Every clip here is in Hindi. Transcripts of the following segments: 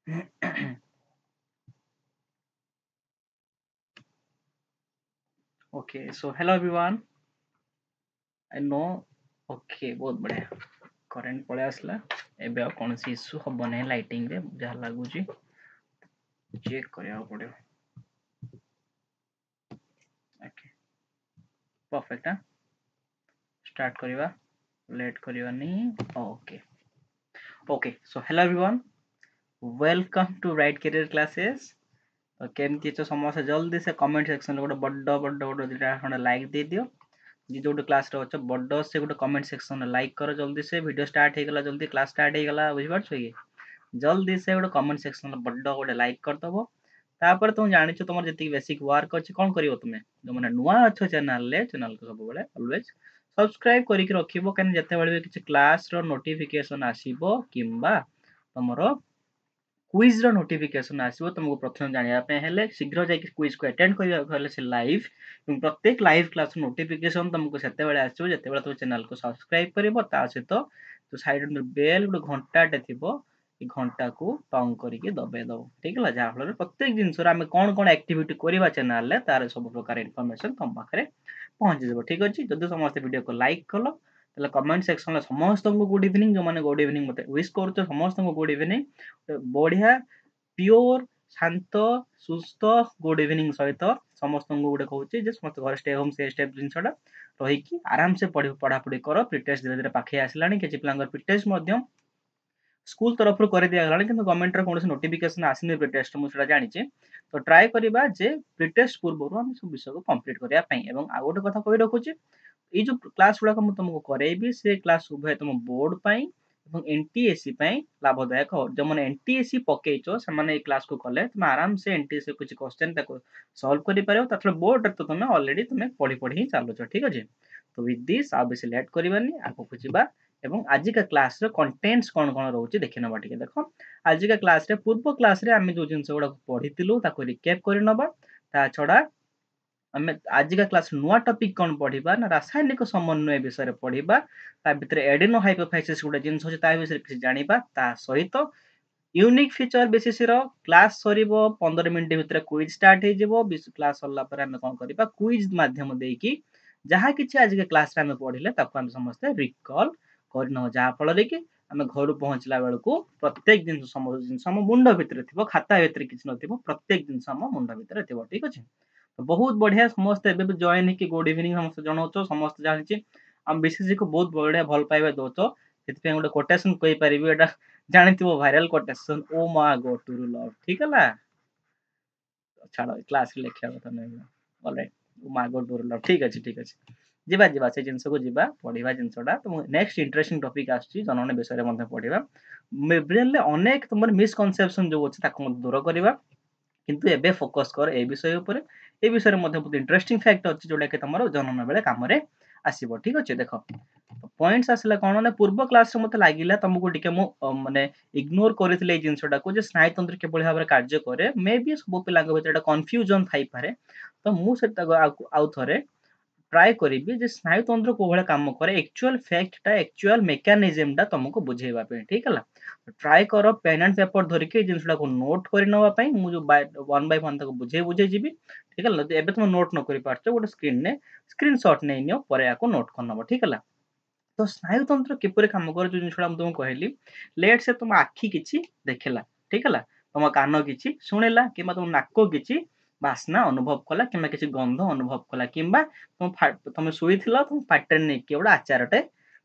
Okay, so hello everyone. I know okay बहुत बढ़िया करेंट पळे आसला एबे आ कोनसी इश्यू हबो नै लाइटिंग रे जहा लागुची चेक करिया पड़ियो ओके परफेक्ट हां स्टार्ट करिवा लेट करिवानी okay okay so hello everyone welcome to Right Career Classes तो केमती तो समस्त जल्दी से कमेंट सेक्शन रे गोटे बड्ड दिटा खंड लाइक दे दियो जी जो क्लास रे अच्छे बड्ड से गोटे कमेंट सेक्शन रे लाइक करो जल्दी से वीडियो स्टार्ट हो गला जल्दी क्लास स्टार्ट हो गला बुझि पाछो कि जल्दी से गोटे कमेंट सेक्शन रे बड्ड गोटे लाइक करदबो तापर तुम जानिଛ तुमर जति बेसिक वर्क अछि कोन करियो तुमे जो माने नुवा अछो चैनल को सब बेले ऑलवेज सब्सक्राइब करिक रखिबो कने जते बेले किछि क्लास रो नोटिफिकेशन आसीबो किंबा तमरो क्विज रो नोटिफिकेशन आसीबो तुमको प्रथम जानिया पे हेले शीघ्र जाय क्विज को अटेंड करिया हेले से लाइव प्रत्येक लाइव क्लास नोटिफिकेशन तुमको सेते बेले आसीबो जते बेले तुम चैनल को सब्सक्राइब करिवो ता सहित तो साइड में बेल गोटे घंटाटे थिबो ए घंटा को टंग करके दबे दो ठीक है जहाँ फल प्रत्येक जिनस आम कौन कौन एक्टिविटी करवा चैनल तार सब प्रकार इनफॉरमेशन तुम पाखे पहुंची যাব ठीक अच्छे जब समस्त वीडियो को लाइक कल ताले कमेंट सेक्शन में समस्त को गुड इवनिंग जो मैंने गुड इवनिंग मत विश कर समस्त को गुड इवनिंग बढ़िया प्योर शांत सुस्थ गुड इवनिंग सहित समस्त को गोटे कहूँ समस्त घर स्टे होम से स्टेप जिनसा रहीकि आराम से पढ़ापढ़ी कर प्रिटेस्ट धीरे धीरे पाखे आसला किसी पिला प्रिटेस्ट स्कूल तरफ कर दिया गलानी किंतु गवर्नमेंट रो कोनोसी नोटिफिकेशन आसिनी प्रीटेस्ट मु सेटा जानिचे तो ट्राई करिबा जे प्रीटेस्ट पूर्व हम सब विषय को कंप्लीट करिया पई एवं आ गोटे कथा कहि रखुची ए जो क्लास गुडा को तुमको करेबी से क्लास उभय तुम बोर्ड पई एवं एनटीएससी पई लाभदायक हो जो माने एनटीएससी पकेइचो से माने ए क्लास को कले तुम आराम से एनटीएससी कुछ क्वेश्चन तक सॉल्व करि पारो तथले बोर्ड तो तुम ऑलरेडी तुम पढी पढी ही चालुछ ठीक अछि तो विथ दिस आ बेसी लेट करिबानी आको कुचिबा एवं आज का क्लास रे कंटेंट्स कोन कोन रहउची देखि नबा ठीक देखो आज का क्लास रे पूर्व क्लास रे हम जो जिंस गुडा पढितिलु ताको रिकैप करि नबा ता छडा हम आज का क्लास नुआ टॉपिक कोन पढिबा ना रासायनिक समन्वय विषय रे पढिबा ता भितर एडेनो हाइपोथेसिस गुडा जिंस होची ता विषय किछि जानिबा ता सहित यूनिक फीचर बेसिस रो क्लास सरीबो 15 मिनिट भितर क्विज स्टार्ट हे जेबो क्लास सरला पर हम कोन करिबा क्विज माध्यम देकी जहा किछि आज के क्लास रे हम पढिले ताको हम समस्त रिकॉल करनो जहा फल रे कि हम घर पहुंचला बेल को प्रत्येक दिन समस्त दिन हम मुंड भितर थिबो खाता भितर किछि नथिबो प्रत्येक दिन हम मुंड भितर थिबो ठीक अछि तो बहुत बढ़िया समस्त एबे जॉइन कि गुड इवनिंग समस्त जणोचो समस्त जानिछि हम बीसीसी को बहुत बढ़िया भल पाइबा दोचो सेति गोटे कोटेशन कहि परिबी एटा जानिथिबो भाइरल कोटेशन ओ मा गो टू लव ठीक है ला छाड़ क्लास रे लेखिया କଥା नै ऑलराइट ओ मा गो टू लव ठीक अछि जिबा जिबा से जिंस को जिबा पढिबा जिंसडा तो नेक्स्ट इंटरेस्टिंग टॉपिक आछि जनने विषय रे मध्ये पढिबा ब्रेन ले अनेक तुमर मिसकनसेप्शन जो अछि ताको दूर करिबा किंतु एबे फोकस कर ए विषय ऊपर ए विषय रे मध्ये बहुत इंटरेस्टिंग फैक्ट अछि जोडा के तमरो जनन बेले काम रे आसीबो ठीक अछि देखो पॉइंट्स आसला कोन ने पूर्व क्लास रे मते लागिला तुमको टिके मु माने इग्नोर करथिले ए जिंसडा को जे स्नायुतंत्र के बळी भाबरे कार्य करे मे बी सब पिला के भीतर कंफ्यूजन थाई पारे तो मु सेटा आउ थरे ट्राई करिबी जे स्नायुतंत्र को भले काम करे एक्चुअल फैक्ट टा एक्चुअल मेकानिज्म टा तुमको बुझेबा पे ठीक है ट्राई करो पेन एंड पेपर धरि के जिंसडा को नोट करि नवा पई मु जो वन बाय वन तक बुझे बुझे जीबी ठीक है एबे तुम नोट न करि पारछो गोटे स्क्रीन ने स्क्रीनशॉट नै नियो परे आको नोट करनबो ठीक है तो स्नायुतंत्र किपरि काम करे जो जिंसडा हम तुमको कहली लेट से तुम आखि किछि देखला ठीक है तुम कान किछि सुनेला किबा तुम नाको किछि बासना अनुभव कला किबा किछि गंध अनुभव कला किबा तुम सुईथिला तुम पाटर नै कि एवडा आचारटे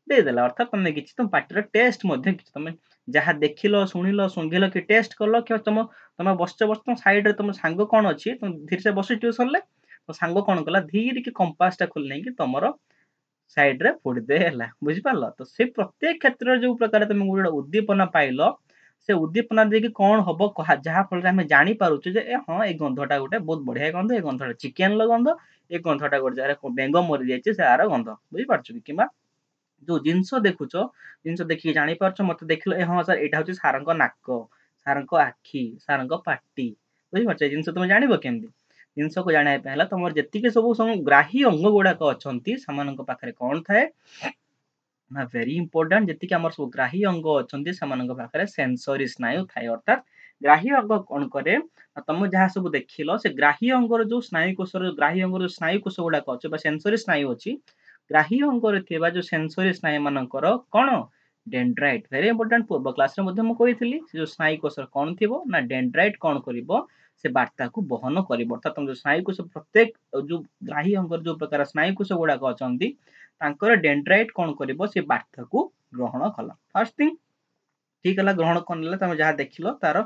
दे देला अर्थात तुम किछि तुम पाटर टेस्ट मध्ये किछि तुम जहा देखिलो सुनिलो सुंघिलो कि टेस्ट करलो कि तुम बस साइड रे तुम सांग कोन अछि तुम धीरे से बस ट्यूशन ले तो सांग कोन कला धीरे कि कंपास टा खोल नै कि तुमरो साइड रे फोड़ दे हैला बुझि पारलो तो से प्रत्येक क्षेत्र जो प्रकार तुम गुडा उद्दीपना पाइलो से उद्दीपना देखि कोन हबो कहा जहा फल हम जानि पारुछु जे हां ए गंधटा गुटे बहुत बढ़िया गंध ए गंधटा चिकन लो गंध ए गंधटा गुटे जारे बेंग मरि जायछि से आरो गंध बुझि पारछु किबा जो जिंस देखुछो जिंस देखि जानि पारछो मते देखिलो ए हां सर एटा होछि सारंग नाक सारंग आखी सारंग पाटी बुझि पारछो जिंस तुम जानिबो केमदी जिंस को जानिया पहला तुमर जति के सब ग्राही अंग गुडा को अछंती सामानक पाखरे कोन थाए ना वेरी इंपोर्टेंट जति के हमर सब ग्राही अंग अछंती सामानक पाखरे सेंसरी स्नायु थाए अर्थात ଗ୍ରାହୀ ଅଙ୍ଗ କଣ କରେ ତମେ ଯାହା ସବୁ ଦେଖିଲ ସେ ଗ୍ରାହୀ ଅଙ୍ଗର ଯୋଉ ସ୍ନାୟୁ କୋଷର ଗ୍ରାହୀ ଅଙ୍ଗର ଯୋଉ ସ୍ନାୟୁ କୋଷ ଗୁଡାକ ଅଛି ବା ସେନ୍ସରୀ ସ୍ନାୟୁ ଅଛି ଗ୍ରାହୀ ଅଙ୍ଗରେ ଥିବା ଯୋଉ ସେନ୍ସରୀ ସ୍ନାୟୁ ମାନଙ୍କର କଣ ଡେଣ୍ଡ୍ରାଇଟ ଭେରି ଇମ୍ପୋର୍ଟାଣ୍ଟ ପୂର୍ବ କ୍ଲାସରେ ମଧ୍ୟ ମୁଁ କହିଥିଲି ସେ ଯୋଉ ସ୍ନାୟୁ କୋଷର କଣ ଥିବ ନା ଡେଣ୍ଡ୍ରାଇଟ କଣ କରିବ ସେ ବାର୍ତ୍ତାକୁ ବହନ କରିବ ଅର୍ଥାତ ତମ ଯୋଉ ସ୍ନାୟୁ କୋଷ ପ୍ରତ୍ୟେକ ଯୋଉ ଗ୍ରାହୀ ଅଙ୍ଗର ଯୋଉ ପ୍ରକାର ସ୍ନାୟୁ କୋଷ ଗୁଡାକ ଅଛନ୍ତି ତାଙ୍କର ଡେଣ୍ଡ୍ରାଇଟ କଣ କରିବ ସେ ବାର୍ତ୍ତାକୁ ଗ୍ରହଣ କଲା ଫାର୍ଷ୍ଟ ଥିଙ୍ଗ ଠିକ ହେଲା ଗ୍ରହଣ କରିନେଲା ତମେ ଯାହା ଦେଖିଲ ତାର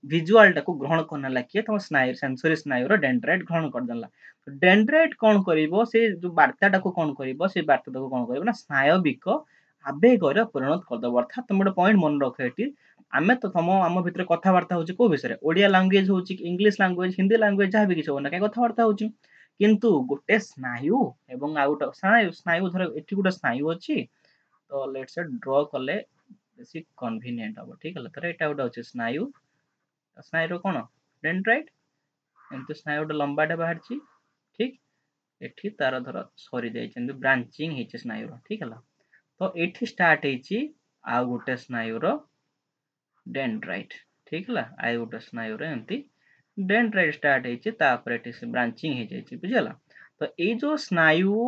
ଭିଜୁଆଲ ଟାକୁ ଗ୍ରହଣ କରିନେଲା କିଏ ତମ ସ୍ନାୟୁ ସେନ୍ସରୀ ସ୍ନାୟୁର ଡେଣ୍ଡ୍ରାଇଟ ଗ୍ରହଣ କରିଦେଲା ଡେଣ୍ଡ୍ରାଇଟ କଣ କରିବ ସେ ଯୋଉ ବାର୍ତ୍ତାଟାକୁ କଣ କରିବ ସେ ବାର୍ତ୍ତାଟାକୁ କଣ କରିବ ନା ସ୍ନାୟବିକ ଆବେଗରେ ପରିଣତ କରିଦେବ ଅର୍ଥାତ ତମେ ଗୋଟେ ପଏଣ୍ଟ ମନେ ରଖ ଏଠି ଆମେ ତ ଆମ ଭିତରେ କଥାବାର୍ତ୍ତା ହଉଛି କୋଉ ବିଷୟରେ ଓଡିଆ ଲାଙ୍ଗୁଏଜ ହଉଛି ଇଂଲିଶ ଲାଙ୍ଗୁଏଜ ହିନ୍ଦୀ ଲାଙ୍ଗୁଏଜ ଯାହା ବି କିଛି ହବ ନା କାହିଁ କଥାବାର୍ତ୍ତା ହଉଛି କିନ୍ତୁ ଗୋଟେ ସ୍ନାୟୁ ଏବଂ ଆଉ ଗୋଟେ ସ୍ନାୟୁ ଧର ଏଠି ଗୋଟେ ସ୍ନାୟୁ ଅଛି ତ ଲେଟ୍ସ ସେ ଡ୍ର କଲେ ବେଶୀ କନଭିନିଏଣ୍ଟ ହବ ଠିକ ହେଲା ଧର ଏଇଟା ଗୋଟେ ଅଛି ସ୍ନାୟୁ ସ୍ନାୟୁର କଣ ଡେଣ୍ଡ୍ରାଇଟ ଏମିତି ସ୍ନାୟୁ ଗୋଟେ ଲମ୍ବାଟେ ବାହାରିଛି ଠିକ ଏଠି ତାର ଧର ସରି ଯାଇଛି ଏମିତି ବ୍ରାଞ୍ଚିଂ ହେଇଛି ସ୍ନାୟୁର ଠିକ ହେଲା ତ ଏଠି ଷ୍ଟାର୍ଟ ହେଇଛି ଆଉ ଗୋଟେ ସ୍ନାୟୁର ଡେଣ୍ଡ୍ରାଇଟ ଠିକ ହେଲା ଆଉ ଗୋଟେ ସ୍ନାୟୁର ଏମିତି ଡେଣ୍ଡ୍ରାଇଟ ଷ୍ଟାର୍ଟ ହେଇଛି ତାପରେ ଏଠି ସେ ବ୍ରାଞ୍ଚିଂ ହେଇଯାଇଛି ବୁଝିଗଲା ତ ଏଇ ଯୋଉ ସ୍ନାୟୁ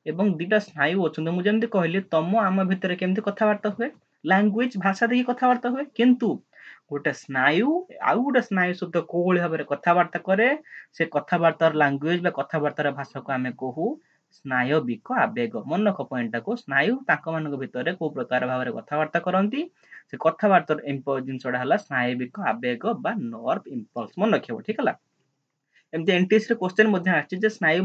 ଏବଂ ଦିଟା ସ୍ନାୟୁ ଅଛନ୍ତି ମୁଁ ଯେମିତି କହିଲି ତମ ଆମ ଭିତରେ କେମିତି କଥାବାର୍ତ୍ତା ହୁଏ ଲାଙ୍ଗୁଏଜ ଭାଷା ଦେଇକି କଥାବାର୍ତ୍ତା ହୁଏ କିନ୍ତୁ ଗୋଟେ ସ୍ନାୟୁ ଆଉ ଗୋଟେ ସ୍ନାୟୁ ସହିତ କୋଉଭଳି ଭାବରେ କଥାବାର୍ତ୍ତା କରେ ସେ କଥାବାର୍ତ୍ତାର ଲାଙ୍ଗୁଏଜ ବା କଥାବାର୍ତ୍ତାର ଭାଷାକୁ ଆମେ କହୁ ସ୍ନାୟବିକ ଆବେଗ ମନେ ରଖ ପଏଣ୍ଟଟାକୁ ସ୍ନାୟୁ ତାଙ୍କ ମାନଙ୍କ ଭିତରେ କୋଉ ପ୍ରକାର ଭାବରେ କଥାବାର୍ତ୍ତା କରନ୍ତି ସେ କଥାବାର୍ତ୍ତାର ଜିନିଷଟା ହେଲା ସ୍ନାୟବିକ ଆବେଗ ବା ନର୍ଭ ଇମ୍ପଲ୍ସ ମନେ ରଖିବ ଠିକ ହେଲା ଏମିତି ଏନଟିଏସରେ କ୍ୱେଶ୍ଚନ ମଧ୍ୟ ଆସିଛି ଯେ ସ୍ନାୟୁ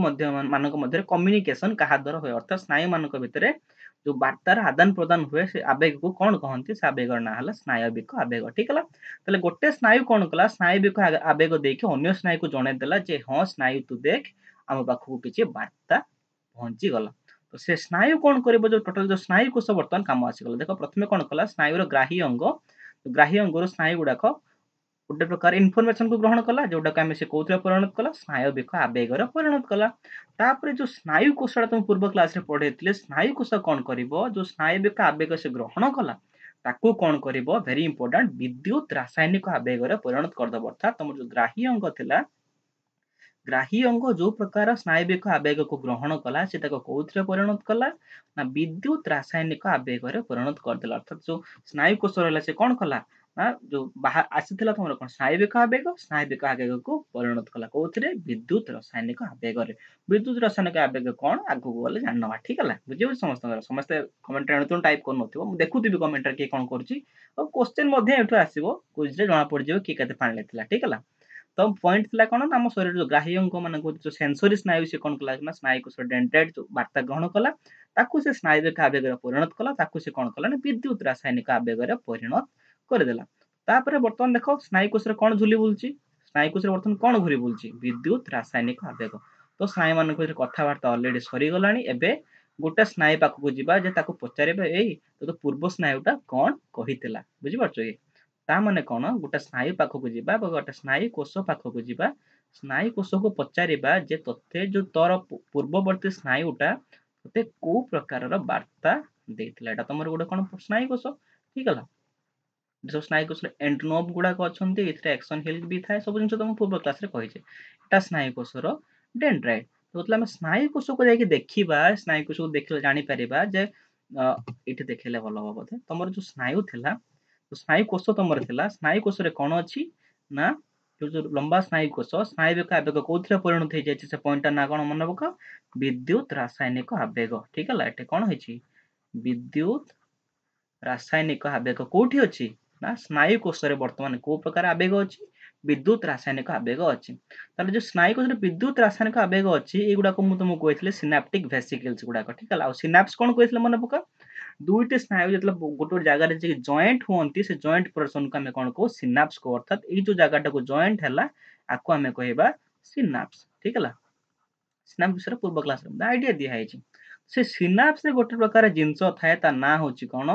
ମାନଙ୍କ ମଧ୍ୟରେ କମ୍ୟୁନିକେସନ କାହା ଦ୍ୱାରା ହୁଏ ଅର୍ଥାତ ସ୍ନାୟୁ ମାନଙ୍କ ଭିତରେ ଯୋଉ ବାର୍ତ୍ତାର ଆଦାନ ପ୍ରଦାନ ହୁଏ ସେ ଆବେଗକୁ କଣ କହନ୍ତି ସେ ଆବେଗର ନାଁ ହେଲା ସ୍ନାୟବିକ ଆବେଗ ଠିକ ହେଲା ତାହେଲେ ଗୋଟେ ସ୍ନାୟୁ କଣ କଲା ସ୍ନାୟବିକ ଆବେଗ ଦେଇକି ଅନ୍ୟ ସ୍ନାୟୁକୁ ଜଣେଇଦେଲା ଯେ ହଁ ସ୍ନାୟୁ ତୁ ଦେଖ ଆମ ପାଖକୁ କିଛି ବାର୍ତ୍ତା ପହଞ୍ଚିଗଲା ତ ସେ ସ୍ନାୟୁ କଣ କରିବ ଯୋଉ ଟୋଟାଲ ଯୋଉ ସ୍ନାୟୁ କୋଷ ବର୍ତ୍ତମାନ କାମ ଆସିଗଲା ଦେଖ ପ୍ରଥମେ କଣ କଲା ସ୍ନାୟୁର ଗ୍ରାହୀ ଅଙ୍ଗର ସ୍ନାୟୁ ଗୁଡାକ ଗୋଟେ ପ୍ରକାର ଇନଫର୍ମେସନ କୁ ଗ୍ରହଣ କଲା ଯୋଉଟାକୁ ଆମେ ସେ କୋଉଥିରେ ପରିଣତ କଲା ସ୍ନାୟବିକ ଆବେଗରେ ପରିଣତ କଲା ତାପରେ ଯୋଉ ସ୍ନାୟୁ କୋଷଟା ତମେ ପୂର୍ବ କ୍ଲାସରେ ପଢେଇଥିଲେ ସ୍ନାୟୁ କୋଷ କଣ କରିବ ଯୋଉ ସ୍ନାୟବିକ ଆବେଗ ସେ ଗ୍ରହଣ କଲା ତାକୁ କଣ କରିବ ଭେରି ଇମ୍ପୋର୍ଟାଣ୍ଟ ବିଦ୍ୟୁତ ରାସାୟନିକ ଆବେଗରେ ପରିଣତ କରିଦବ ଅର୍ଥାତ ତମର ଯୋଉ ଗ୍ରାହୀ ଅଙ୍ଗ ଥିଲା ଗ୍ରାହୀ ଅଙ୍ଗ ଯୋଉ ପ୍ରକାର ସ୍ନାୟବିକ ଆବେଗକୁ ଗ୍ରହଣ କଲା ସେ ତାକୁ କୋଉଥିରେ ପରିଣତ କଲା ନା ବିଦ୍ୟୁତ ରାସାୟନିକ ଆବେଗରେ ପରିଣତ କରିଦେଲା ଅର୍ଥାତ ଯୋଉ ସ୍ନାୟୁ କୋଷ ରହିଲା ସେ କଣ କଲା ନା ଯୋଉ ଆସିଥିଲା ତମର କଣ ସ୍ନାୟବିକ ଆବେଗକୁ ପରିଣତ କଲା କୋଉଥିରେ ବିଦ୍ୟୁତ ରାସାୟନିକ ଆବେଗରେ ବିଦ୍ୟୁତ ରାସାୟନିକ ଆବେଗ କଣ ଆଗକୁ ଗଲେ ଜାଣିନବା ଠିକ ହେଲା ବୁଝିପାରୁଛି ସମସ୍ତଙ୍କର ସମସ୍ତେ କମେଣ୍ଟ ଆଣୁଥିବ ଟାଇପ କରୁନଥିବ ମୁଁ ଦେଖୁଥିବି କମେଣ୍ଟରେ କିଏ କଣ କରୁଛି ଆଉ କ୍ୱେଶ୍ଚନ ମଧ୍ୟ ଏଠୁ ଆସିବ କୁଇଜରେ ଜଣା ପଡିଯିବ କିଏ କେତେ ପାଣି ଥିଲା ଠିକ ହେଲା ତ ପଏଣ୍ଟ ଥିଲା କଣ ନା ଆମ ଶରୀର ଯୋଉ ଗ୍ରାହୀ ଅଙ୍ଗ ମାନଙ୍କୁ ଯୋଉ ସେନ୍ସରୀ ସ୍ନାୟୁ ସେ କଣ କଲା ନା ସ୍ନାୟୁକୁ ଡେଣ୍ଡ୍ରାଇଟ ଯୋଉ ବାର୍ତ୍ତା ଗ୍ରହଣ କଲା ତାକୁ ସେ ସ୍ନାୟୁବିକ ଆବେଗରେ ପରିଣତ କଲା ତାକୁ ସେ କଣ କଲା ନା ବିଦ୍ୟୁତ ରାସାୟନିକ ଆବେଗରେ ପରିଣତ କରିଦେଲା ତାପରେ ବର୍ତ୍ତମାନ ଦେଖ ସ୍ନାୟୁ କୋଷରେ କଣ ଝୁଲି ବୁଲୁଛି ସ୍ନାୟୁ କୋଷରେ ବର୍ତ୍ତମାନ କଣ ଘୁରି ବୁଲୁଛି ବିଦ୍ୟୁତ ରାସାୟନିକ ଆବେଗ ତ ସ୍ନାୟୁ ମାନଙ୍କ ଭିତରେ କଥାବାର୍ତ୍ତା ଅଲରେଡି ସରିଗଲାଣି ଏବେ ଗୋଟେ ସ୍ନାୟୁ ପାଖକୁ ଯିବା ଯେ ତାକୁ ପଚାରିବା ଏଇ ତ ପୂର୍ବ ସ୍ନାୟୁଟା କଣ କହିଥିଲା ବୁଝିପାରୁଛ କି ତା ମାନେ କଣ ଗୋଟେ ସ୍ନାୟୁ ପାଖକୁ ଯିବା ବା ଗୋଟେ ସ୍ନାୟୁ କୋଷ ପାଖକୁ ଯିବା ସ୍ନାୟୁ କୋଷକୁ ପଚାରିବା ଯେ ତତେ ଯୋଉ ତୋର ପୂର୍ବବର୍ତ୍ତୀ ସ୍ନାୟୁଟା ତତେ କୋଉ ପ୍ରକାରର ବାର୍ତ୍ତା ଦେଇଥିଲା ଏଟା ତମର ଗୋଟେ କଣ ସ୍ନାୟୁ କୋଷ ଠିକ ହେଲା जो स्नायु कोष एंडनोब गुड़ाक अच्छा एक्शन हिल भी थाए सब जिन तुम पूर्व क्लास कही एटा स्नायु कोषर डेंड्राइट तो आम स्नायु कोष को जाकि देखा स्नायु कोष को देख जापर जे ये देखेले भल हम बोधे तुम जो स्नायु थिला तो स्नायु कोष तुम थिला स्नायु कोष कौन अच्छी ना जो लंबा स्नायु कोष स्नायु आवेग कौन परिणत हो जाए से पॉइंट ना कौन मन पक विद्युत रासायनिक आवेग ठीक है ये कौन है विद्युत रासायनिक आवेग कौटी अच्छी ना स्नायु कोष बर्तमान को प्रकार आवेग अच्छी विद्युत रासायनिक आवेग अच्छी ताले जो स्नायु कोष विद्युत रासायनिक आवेग अच्छी एगुड़ा मुझे तुमको कही सिनाप्टिक वेसिकल्स गुड़ाक ठीक है सिनाप्स कौन कही मन पका दुईटी स्नायु जो गोटे जगह जॉइंट हुई से जॉइंट पोर्शन को आम कौन कहू सिनाप्स को अर्थात ये जो जगह को जॉइंट है आपको आम कह सिनाप्स ठीक है सिनाप्स विषय पूर्व क्लास आइडिया दिखाई से सिनाप्स गोटे प्रकार जिनस थाए ता ना हूँ कौन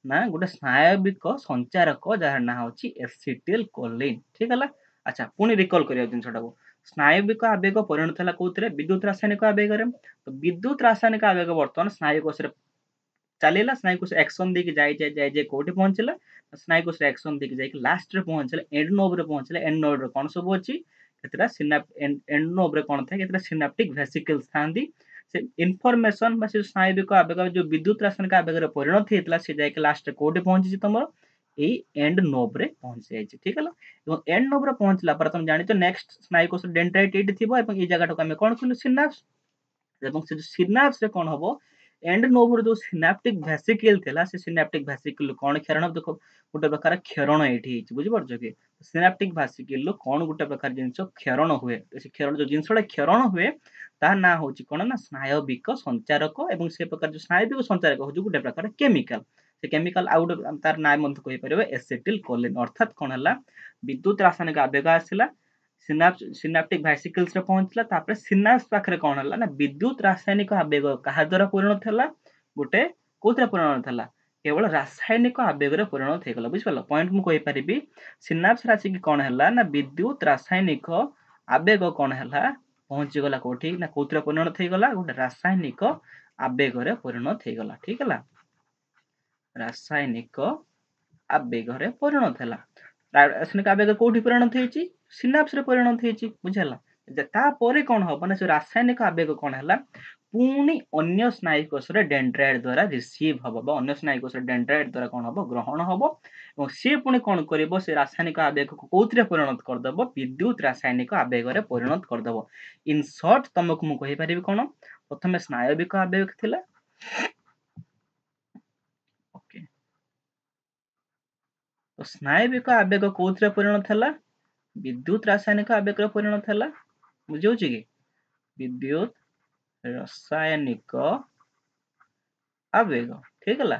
ना गोटे स्नायविक संचारक जार ना हूँ एसिटिल कोलिन ठीक है अच्छा पुणी रिकल करिया जिनसटा को स्नायविक आवेग परिणत है कौन विद्युत रासायनिक आवेग तो विद्युत रासायनिक आवेग बर्तमान स्नायु कोष चलेला स्नायुकोश एक्शन देके जाय कोठी पहुंचला स्नायुकोश एक्शन देके जाय लास्ट रे पहुंचला एंड नोब रे पहुंचला एंड नोड रे कोन सब अछि केतरा एंड नोब रे कोन था केतरा सिनेप्टिक वेसिकल्स थांदी से इनफॉरमेशन बा से स्नायुविक आवेग जो विद्युत रासायनिक आवेग रे परिणत हेतला से जाय लास्ट रे कोठी पहुंची तमरो एई एंड नोब रे पहुंच जाय छी ठीक हला एवं एंड नोब रे पहुंचला पर तुम जानि तो नेक्स्ट स्नायुकोश डेंड्राइट एटी थिबो एवं ई जगह को हम कोन कहलु सिनाप्स এবং ସେ ସିନାପ୍ସ ରେ କଣ ହବ एंड नोभ रो जो सिनेप्टिक वेसिकल थिला से सिनेप्टिक वेसिकल कोन क्षरण देखो गोटे प्रकार क्षरण एठी हिच बुझि परछो कि सिनेप्टिक वेसिकल लो कोन गोटे प्रकार जिंस क्षरण हुए से क्षरण जो जिंसडा क्षरण हुए ता ना होची कोन ना स्नायविक संचारक एवं से प्रकार जो स्नायविक संचारक हो जो गोटे प्रकार केमिकल से केमिकल आउट तार नाम मंत कहि परबे एसिटिल कोलिन अर्थात कोन हला विद्युत रासायनिक आवेग आसिला सिनेप्टिक वेसिकल्स रे पहुंचला तापर सिनाप्स पाखरे कोन हला ना विद्युत रासायनिक आवेग कहा द्वारा परिणत हला गोटे कोतरा परिणत हला केवल रासायनिक आवेग रे परिणत हे गला बुझ परलो पॉइंट मु कहि परिबी सिनाप्स राशि की कोन हला ना विद्युत रासायनिक आवेग कोन हला पहुंची गला कोठी ना कोतरा परिणत हे गला गोटे रासायनिक आवेग रे परिणत हे गला ठीक हला रासायनिक आवेग रे परिणत हला रासायनिक आवेग कोठी परिणत हेची सिनाप्स रे परिणत हेची बुझला ता परे कोन हो माने से रासायनिक आवेग कोन हला पुणी अन्य स्नायुकोश रे डेंड्राइट द्वारा रिसीव हबो बा अन्य स्नायुकोश रे डेंड्राइट द्वारा कोन हबो ग्रहण हबो और से पुणी कोन करबो से रासायनिक आवेग को कोथरे परिणत कर दबो विद्युत रासायनिक आवेग रे परिणत कर दबो इन शॉर्ट तमको मु कहि परिबी कोन प्रथमे स्नायविक आवेग थिला ओके तो स्नायविक आवेग कोथरे परिणत हला विद्युत रासायनिक आवेग रे परिणत हला बुझौ छी कि विद्युत रासायनिक आवेग ठीक है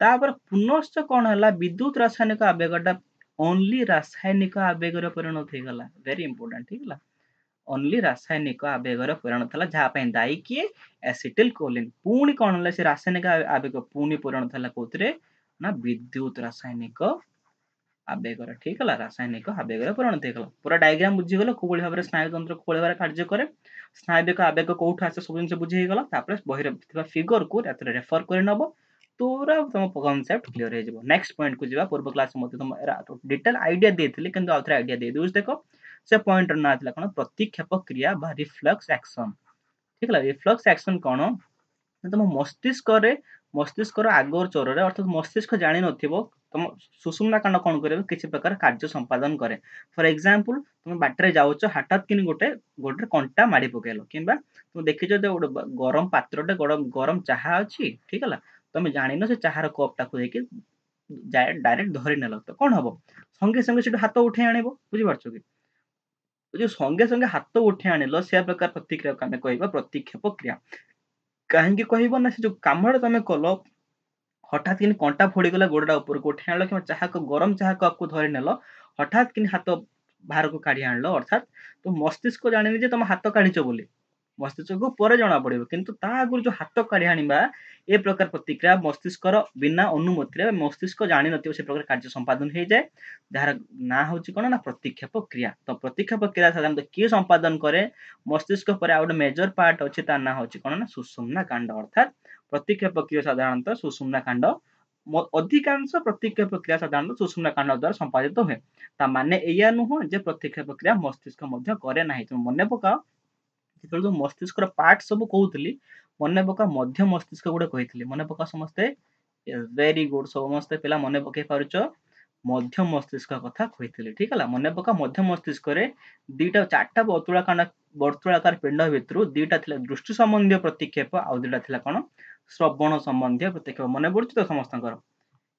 तापर पुनश्च कौन है विद्युत रासायनिक आवेगटा ओनली रासायनिक आवेग परिणत हो गला वेरी इंपोर्टेंट ठीक है ओनली रासायनिक आवेग परिणत है जहाँ दायी किए एसिटिल कोलिन पुणी कौन है से रासायनिक आवेग पुणी परिणत है कौन ना विद्युत रासायनिक आवेग ठीक है रासायनिक आवेग परिणत हो पूरा डायग्राम बुझीगल को भाव में स्नायुतंत्र को भाव कार्य करे स्नायविक आवेग कौट आसे सब जिन बुझीगल बही फिगर को रेफर कर नब तोरा तुम कॉन्सेप्ट क्लियर हो जाए नेक्स्ट पॉइंट को जीवा पूर्व क्लास में तुम डिटेल आइडिया देथिली किंतु आउथरे आइडिया दे दूस देखो से पॉइंट ना थिला कोन प्रतिक्षेप क्रिया बा रिफ्लक्स एक्शन ठीक है रिफ्लक्स एक्शन कोन तुम मस्तिष्क आगर चोर अर्थात मस्तिष्क जानी नथिबो तुम सुषुम्ना कांड कौन करे किसी प्रकार कार्य संपादन करे फॉर एग्जांपल तुम बाटरे जाउछ हठात किन गोटे गोटे कंटा मारी पकेलो किंबा तुम देखिछ जे गोटे गरम पात्रटे गरम चाहा अछि ठीक है तुम जानिनो से चाहार कप टाकू देकी डायरेक्ट धरि नेलो तो कोन हबो संगे संगे सेटो हाथ उठे आनिबो बुझि पारछो कि जो संगे संगे हाथ उठे आनिलो से प्रकार प्रतिक्रिया को हमें कहबा प्रतिक्षेप क्रिया कहीं कहब ना से जो कम तुम कल हठात कि कंटा फोड़ी गला गोड़ा ऊपर को उठे आनल कि चाह गरम चाह कप को धरी नेल हठात कि हाथ बाहर को काढ़ी आनल अर्थात तो मस्तिष्क जानी तुम हाथ काढ़ीच बोली मस्तिष्क को पर जना पड़ो किंतु ता आगु जो हाथ काढ़ी आनिबा ए प्रकार प्रतिक्रिया मस्तिष्क बिना अनुमति मस्तिष्क जानी नथिबो से प्रकार कार्य संपादन हो जाए जार ना होची कोन ना प्रतिक्षेप क्रिया तो प्रतिक्षेप क्रिया साधारणतः किए संपादन करे मस्तिष्क पर आ मेजर पार्ट अछि ता ना होची कोन ना सुषुम्ना कांड अर्थात प्रतिक्षेप क्रिया साधारणतः सुषुम्ना कांड अधिकांश प्रतिक्षेप क्रिया साधारणतः सुषुम्ना कांड द्वारा संपादित हुए ता माने एया नुह जे प्रतिक्षेप क्रिया मस्तिष्क मध्य करे नाही तुम मने पकाओ जेतल जो मस्तिष्क पार्ट सब कहउतली मने पका मध्य मस्तिष्क गुडे कहितली मने पका समस्ते वेरी गुड समस्ते पिला मने पके पारुचो मध्य मस्तिष्क कथा कहितली ठीक है मने पका मध्य मस्तिष्क रे दीटा चारटा वर्तुलाकार पिंड भितरु दीटा थिला दृष्टि संबंधी प्रतिक्षेप आ दीटा थिला कोन श्रवण संबंधी प्रतिक्षेप मने पड़छ तो समस्तंकर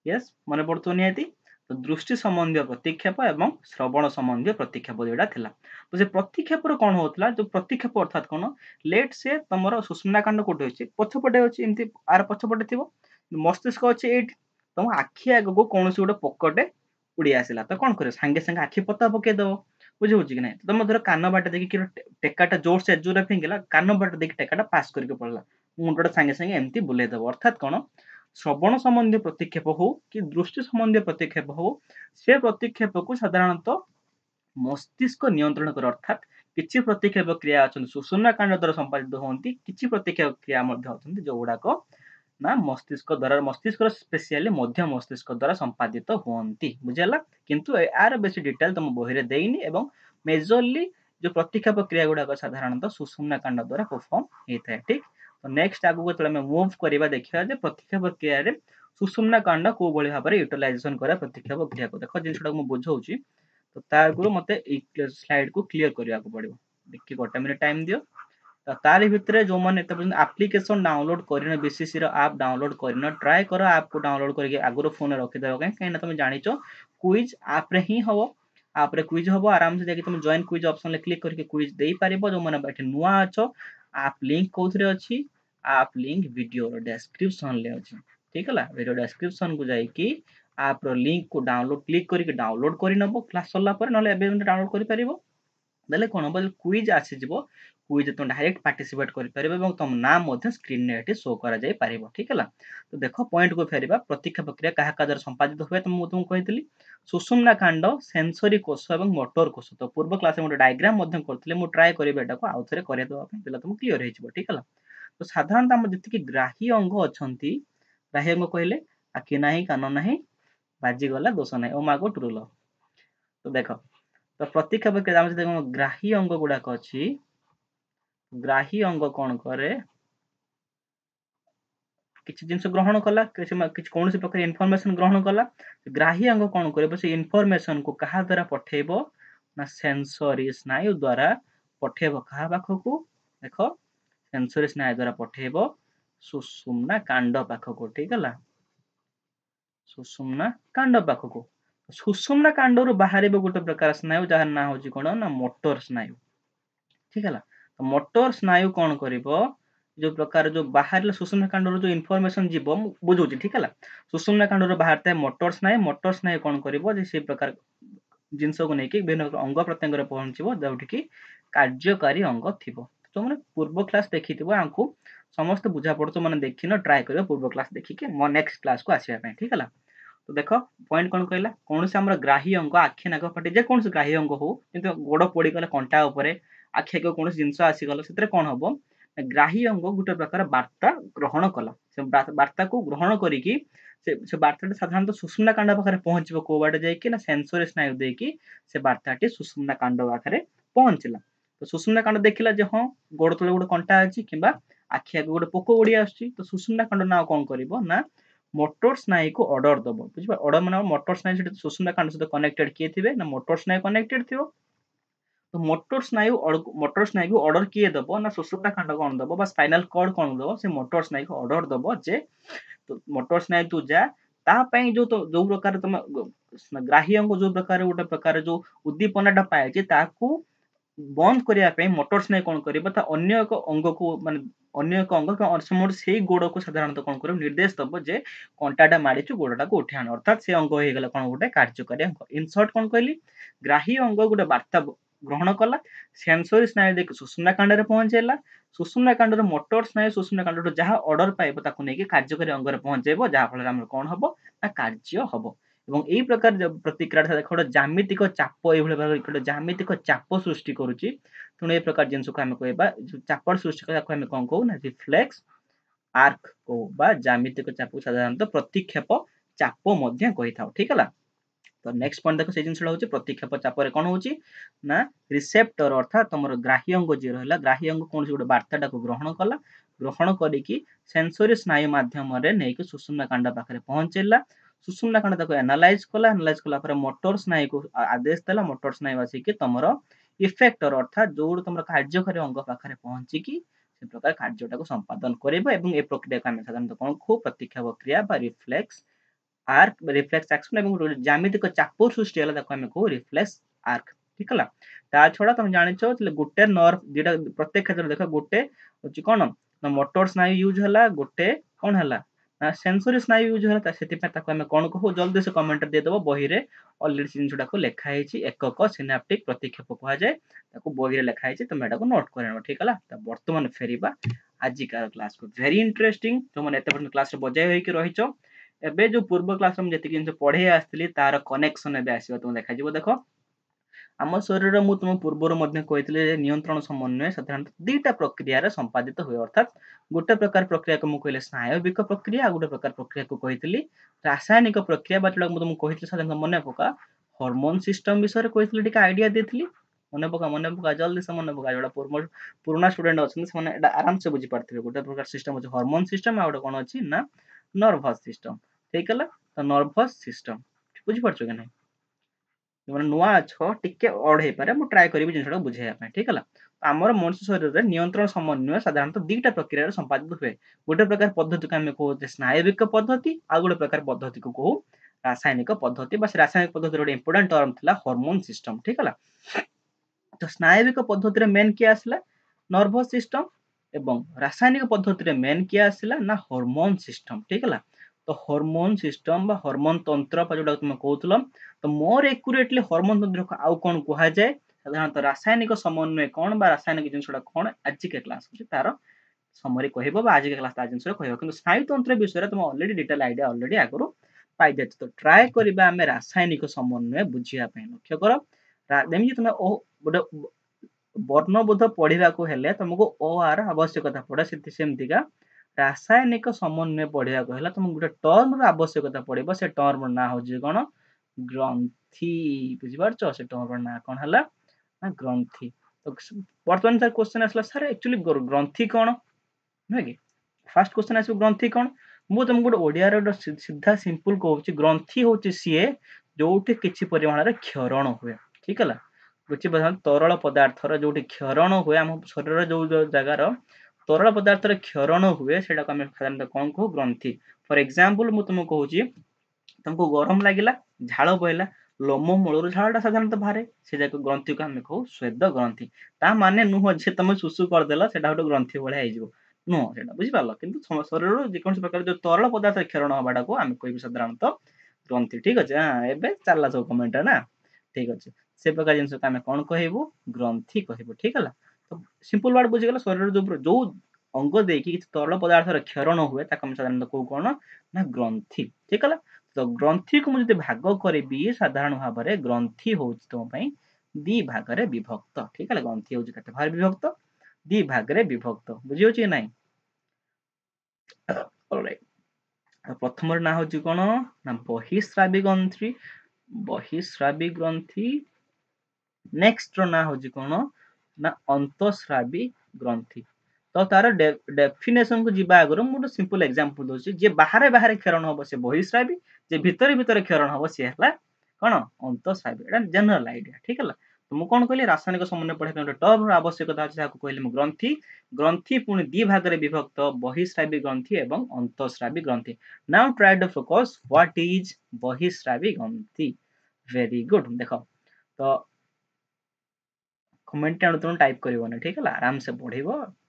यस मने पड़तो नियति तो दृष्टि संबंधी प्रतिक्षेप एवं श्रवण संबंधी प्रतिक्षेप दुईटा थिला तो से प्रतिक्षेप कोन होतला जो प्रतिक्षेप अर्थात कोन लेट से तमरो सुषुम्ना कांड कोठे अछि पछपटे अछि एमती आर पछपटे थिबो मस्तिष्क अछि एट तुम आखि आगो को कोनोसी गोटे पकटे उड़ी आसिला तो कोन करे संगे संगे आखि पता पके दो बुझि होछि कि नै तुम धर कान बाटे देखि कि टेकाटा जोर से जोर फिंगला कान बाटे देखि टेकाटा पास करके पड़ला मुंडटा संगे संगे एमती बुले दबो अर्थात कोन श्रवण संबंधी प्रतिक्षेप हो कि दृष्टि संबंधी प्रतिक्षेप हो से प्रतिक्षेप को साधारणतः मस्तिष्क नियंत्रण कर अर्थात किछि प्रतिक्षेप क्रिया अछन सुषुम्ना कांड द्वारा संपादित होंती किछि प्रतिक्षेप क्रिया मध्ये अछन जो गुडा को ना मस्तिष्क द्वारा मस्तिष्क स्पेशली मध्य मस्तिष्क द्वारा संपादित हुअन्ति बुझिला किंतु यार बेसी डिटेल तुम बही रे देइनी एवं मेजरली जो प्रतिक्षेप क्रिया गुड़ाक साधारणतः सुषुम्ना कांड द्वारा परफॉर्म होता है ठीक तो नेक्स्ट आगु जो मूव करवा देखा प्रतिक्षेप क्रिया सुषुम्ना कांड को भाव में यूटिलाइजेशन करा प्रतिक्षेप क्रिया को देख जिनटा मुझे बुझाऊँ तो तार मत स्लाइड को क्लीयर करने को पड़ो देखिए गोटे मिनिट टाइम दियो तो तारी भितर जो मैंने एप्लिकेशन डाउनलोड कर बीसीसी आप डाउनलोड कर ट्राए कर आप को डाउनलोड करके आगुरी फोन रखिदेव कहीं तुम जाच क्विज आप रे ही हम आप रे क्विज हम आराम से जाकि तुम जॉइन क्विज ऑप्शन क्लिक करके क्विज दे पार जो मैंने नुआ अच्छ आप लिंक कौन अच्छी आप लिंक वीडियो डिस्क्रिप्शन ले अच्छी ठीक है वीडियो डिस्क्रिप्शन को जाकि आप लिंक को डाउनलोड क्लिक करके डाउनलोड कर नब क्लास सरला ना डाउनलोड कर पार देले कौन हम क्विज आसीज क्विज तुम डायरेक्ट पार्टिसिपेट कर तुम नाम स्क्रीन में ये शो कर ठीक है तो देख पॉइंट को फेरवा प्रतिक्षेप क्रिया क्या द्वारा संपादित हुए तुमको कही सुषुम्ना कांड सेंसरी कोष और मोटर कोष तो पूर्व क्लास में डायग्राम करी ट्राए करी आउ थे करदेवाई तुम क्लीयर हो ठीक है तो साधारणतः आम जी ग्राही अंग अच्छा ग्राही अंग कहले आखि ना कान ना बाजिगला दोष ना ओ मागो ट्रुल तो देख तो प्रतिक्षेप क्रिया ग्राही अंग गुड़ाक अच्छी ग्राही अंग कौन करे किसी जिनस ग्रहण कला कौन प्रकार इनफॉरमेशन ग्रहण कला ग्राही अंग कौन कर इनफॉरमेशन को क्या द्वारा पठेब ना सेंसरी स्नायु द्वारा पठेब क्या पाखक देख सेंसरी स्नायु द्वारा पठेब सुषुम्ना कांड पाखक ठीक है सुषुम्ना कांड पाखक सुषुम्ना कांड बाहर गोटे प्रकार स्नायु जार ना हूँ कौन ना मोटर स्नायु ठीक है तो मोटर स्नायु कौन कर जो प्रकार जो बाहर सुषुम्ना कांड जो इनफॉरमेशन जीव बुझे ठीक है सुषुम्ना कांड बाहर था मोटर स्नायु कौन कर से प्रकार जिनस को लेकिन विभिन्न अंग प्रत्यंग पहुंचो जोटि कार्यकारी अंग थी जो मैंने पूर्व क्लास देखी आपको समस्त बुझा पड़ो मैंने देख न ट्राए कर पूर्व क्लास देखिए मो नेक्स्ट क्लास को आसवाई ठीक है तो देख पॉइंट कौन कहला कौन से आम ग्राही अंग आखि नाक फाटी जेकोसी ग्राही अंग हो कि गोड़ पड़गले कंटा आखि आगे कौन जिनस आसीगल से कौन हम ग्राही अंग गोटे प्रकार वार्ता ग्रहण कला से वार्ता को ग्रहण करी से वार्ता साधारणतः सुषुम्ना कांड पाखे पहुंचो कौ बाटे जाकि सेंसरी स्नायु देकी से वार्ताटी सुषुम्ना कांड पाखे पहुंचला तो सुषुम्ना कांड देखला जे हाँ गोड़ तले गोटे कंटा अच्छी कि आखि आगे गोटे पोक उड़ी आसुची तो सुषुम्ना कांड ना कौन करिवो ना मोटर स्नायु को ऑर्डर दबो बुझिबा ऑर्डर माने मोटर स्नायु सुषुम्ना कांड सहित कनेक्टेड किए थिबे ना मोटर स्नायु कनेक्टेड थिबो तो मोटर स्नायु ऑर्डर किए दबो ना सुषुम्ना कांड कौन दबो बा स्पाइनल कॉर्ड कौन दबो से मोटर स्नायु को ऑर्डर दबो जे तो मोटर स्नायु तू जा जो तो जो प्रकार तुम ग्राही अंग जो प्रकार गोटे प्रकार जो उद्दीपनाटा पाए ताकू बंद करने मोटर स्नायु कौन कर अन्य एक अंग को माने अन्य एक अंग से गोड़ को साधारणतः कौन कर निर्देश दब जे कंटाटा मारिचु गोड़टा को उठे आन अर्थात से अंग हो गला कौन गोटे कार्यकारी अंग इनसर्ट कौन कहली ग्राही अंग गोटे वार्ता ग्रहण कला सेंसरी स्नायु देख सुषुम्ना कांड में पहुंचेला सुषुम्ना कांड मोटर स्नायु सुषुम्ना कांड जहाँ ऑर्डर पाइब ताकू नहीं कार्यकारी अंग पंचेब जहाँफल कौन हम ना कार्य हम এবং এই প্রকার প্রতিক্রিয়া দেখো গোটে জ্যামিতিক চাপ এইভাবে ভাবে গোটে জ্যামিতিক চাপ সৃষ্টি করুচি তেণু এই প্রকার জিনিসকে আমি কহবা চাপর সৃষ্টি করে তাকে আমি কଣ কহু না রিফ্লেক্স आर्क को बा ज्यामितिक चाप साधारणतः प्रतिक्षेप चाप मध्य कही था ठीक है तो नेक्स्ट पॉइंट देखो से जिनसा होची प्रतिक्षेप चाप रे कोन होची ना रिसेप्टर अर्थात तमरो ग्राही अंग जे रहला ग्राही अंग कोन से गोटे वार्ताटा को ग्रहण करिकी सेंसरी स्नायु माध्यम रे नै कि सुषुम्ना कांड पाखरे पहुंचेला सुषुम्ना कांड ताको एनालाइज कला पर मोटर स्नायु को आदेश देला मोटर स्नायु आसी कि तमरो इफेक्टर अर्थात जो तमरो कार्यकारी अंग पाखरे पहुंची की से प्रकार कार्यटा को संपादन करेबा एवं ए प्रक्रिया को हम साधारणतः कोन खूब प्रतिक्षेप क्रिया बा रिफ्लेक्स आर्क रिफ्लेक्स एक्शन एवं ज्यामितिक चाप सृष्टि होला ताको हम को रिफ्लेक्स आर्क ठीक है ता छडा तुम जानिछो गोटे नर्व जेटा प्रत्येक क्षेत्र देखो गोटे होची कोन ना मोटर स्नायु यूज होला गोटे कोन होला ना सेंसरी स्नायु यूज होला सेति पे ताको हम कोन कहू जल्दी से कमेंट दे देबो बही रे ऑलरेडी जिनसुडा को लिखा हेची एकक सिनेप्टिक प्रतिक्षेप कहा जाय ताको बही रे लिखा हेची तुम एटा को नोट करनो ठीक है त वर्तमान फेरिबा आज का क्लास को वेरी इंटरेस्टिंग तुम एते पर्यंत क्लास रे बजाय होई कि रहिचो एबे जो पूर्व क्लास में जति जिन पढ़े आसली तार कनेक्शन एबे आसीबो तुम देखा जिवो देखो आम शरीर मु तुम पूर्वर नियंत्रण समन्वय साधारणतः दुईटा प्रक्रिया संपादित हुए अर्थात गोटे प्रकार प्रक्रिया को मुझे स्नायविक प्रक्रिया गोटे प्रकार प्रक्रिया को कही रासायनिक प्रक्रिया जोटा तुमको कही साधारण मन पका हॉर्मोन सिस्टम विषय कही आईडिया देती मन पका जल्दी से मन पका जो पुराना स्टूडेंट अच्छे आराम से बुझी पार्थे गोटे प्रकार सिस्टम अच्छे हॉर्मोन सिस्टम आ कौन अच्छी ना नर्भस सिस्टम ठीक है तो नर्भस सिस्टम बुझीपार कि ना नुआ अछ टिके अड हो पारे ट्राए करी जिन बुझे ठीक है आमर मनुष्य शरीर में नियंत्रण समन्वय साधारणतः दुईटा प्रक्रिया संपादित हुए गोटे प्रकार पद्धति को आम कहते स्नायविक पद्धति आ गोटे प्रकार पद्धति को कहू रासायनिक पद्धति बस रासायनिक पद्धति गोटे इंपोर्टेंट टर्म था हार्मोन सिस्टम ठीक है तो स्नायविक पद्धति मेन किए आसला नर्भस सिस्टम एवं रासायनिक पद्धति मेन किए आसला ना हार्मोन सिस्टम ठीक है तो हार्मोन सिस्टम बा हार्मोन तंत्र जोटा तुम कहूल तो मोर एक्यूरेटली हार्मोन तंत्र को आउ कौन कहुए साधारणतः रासायनिक समन्वय कौन बा रासायनिक जिनसा कौन आज के क्लास तार समरी कह आज के क्लास जिन कह स्नायु तंत्र विषय तुम अलरेडी डिटेल आईडिया अलरेडी आगु पाई जाए तो ट्राए करवा आम रासायनिक समन्वय बुझापी लक्ष्य कर तुम गोटे वर्णबोध पढ़ा हेले तुमको ओ आर आवश्यकता पड़े सेमतिका रासायनिक समन्वय पढ़ा है तुमको गोटे टर्म आवश्यकता पड़े से टर्म ना हूँ कौन ग्रंथि बुझीपार से टर्म ना कौन है ना ग्रंथि तो बर्तमान सर क्वेश्चन आसला सर एक्चुअली ग्रंथि कौन नुहे कि फास्ट क्वेश्चन आस ग्रंथि कौन मुझे तुमको गोटे ओडिया सीधा सिंपल कहूँ ग्रंथि हूँ सी जो किसी परिमाण क्षरण हुए ठीक है बुझी तरल पदार्थर जो क्षरण हुए आम शरीर जो जगार तरल पदार्थर क्षरण हुए से साधारणतः कौन कहू ग्रंथि फॉर एग्जांपल मु तुमको कहूँ तुमको गरम लगिला झाड़ बहला लोम मूल झाड़ा साधारणतः बाहर से ग्रंथि को आम कहू स्वेद ग्रंथि ता माने नुह जे तुम सुसु करदेल से गोटे ग्रंथि भाया हो नुह से बुझीपार कि शरीर जेकोसी प्रकार जो तरल पदार्थ क्षरण हवाटा को आम कह साधारणतः ग्रंथि ठीक अच्छे हाँ एवं चलला सब कमेंट ना ठीक अच्छे से प्रकार जिन आम कौन कहू ग्रंथि कहू ठीक है तो सिंपल वर्ड बुझीगला शरीर जो अंग देखिए किसी तरल पदार्थर क्षरण हुए साधारणतः कौ कौन ना ग्रंथि ठीक है तो ग्रंथि को मुझे भाग करी साधारण भाव में ग्रंथि हूँ तुम दी भाग में विभक्त ठीक है ग्रंथि हूँ केते भाग विभक्त दी भाग में विभक्त बुझी ना प्रथम ना हूँ कौन ना बहिस्रावी ग्रंथि बहिस्रावी ग्रंथि नेक्स्ट ना हूँ कौन ना अंतस्रावी ग्रंथि तो तार डेफिनेशन को जीवा आगु मुझे सिंपल एग्जांपल दूसरी जे बाहर बाहर क्षरण हम से बहिस्रावी जे भितर भितर क्षरण हम सी है कौन अंतस्रावी एटा जनरल आइडिया ठीक है तो मुझे कौन कहली रासायनिक समन्वय पढ़ा गोटे टर्म आवश्यकता अच्छे कहली ग्रंथि ग्रंथि पुणी दी भाग में विभक्त बहिस्रावी ग्रंथि एवं अंतस्रावी ग्रंथि now try to focus what is बहिस्रावी ग्रंथि वेरी गुड देख तो कमेंट तुम टाइप कर ठीक है आराम से पढ़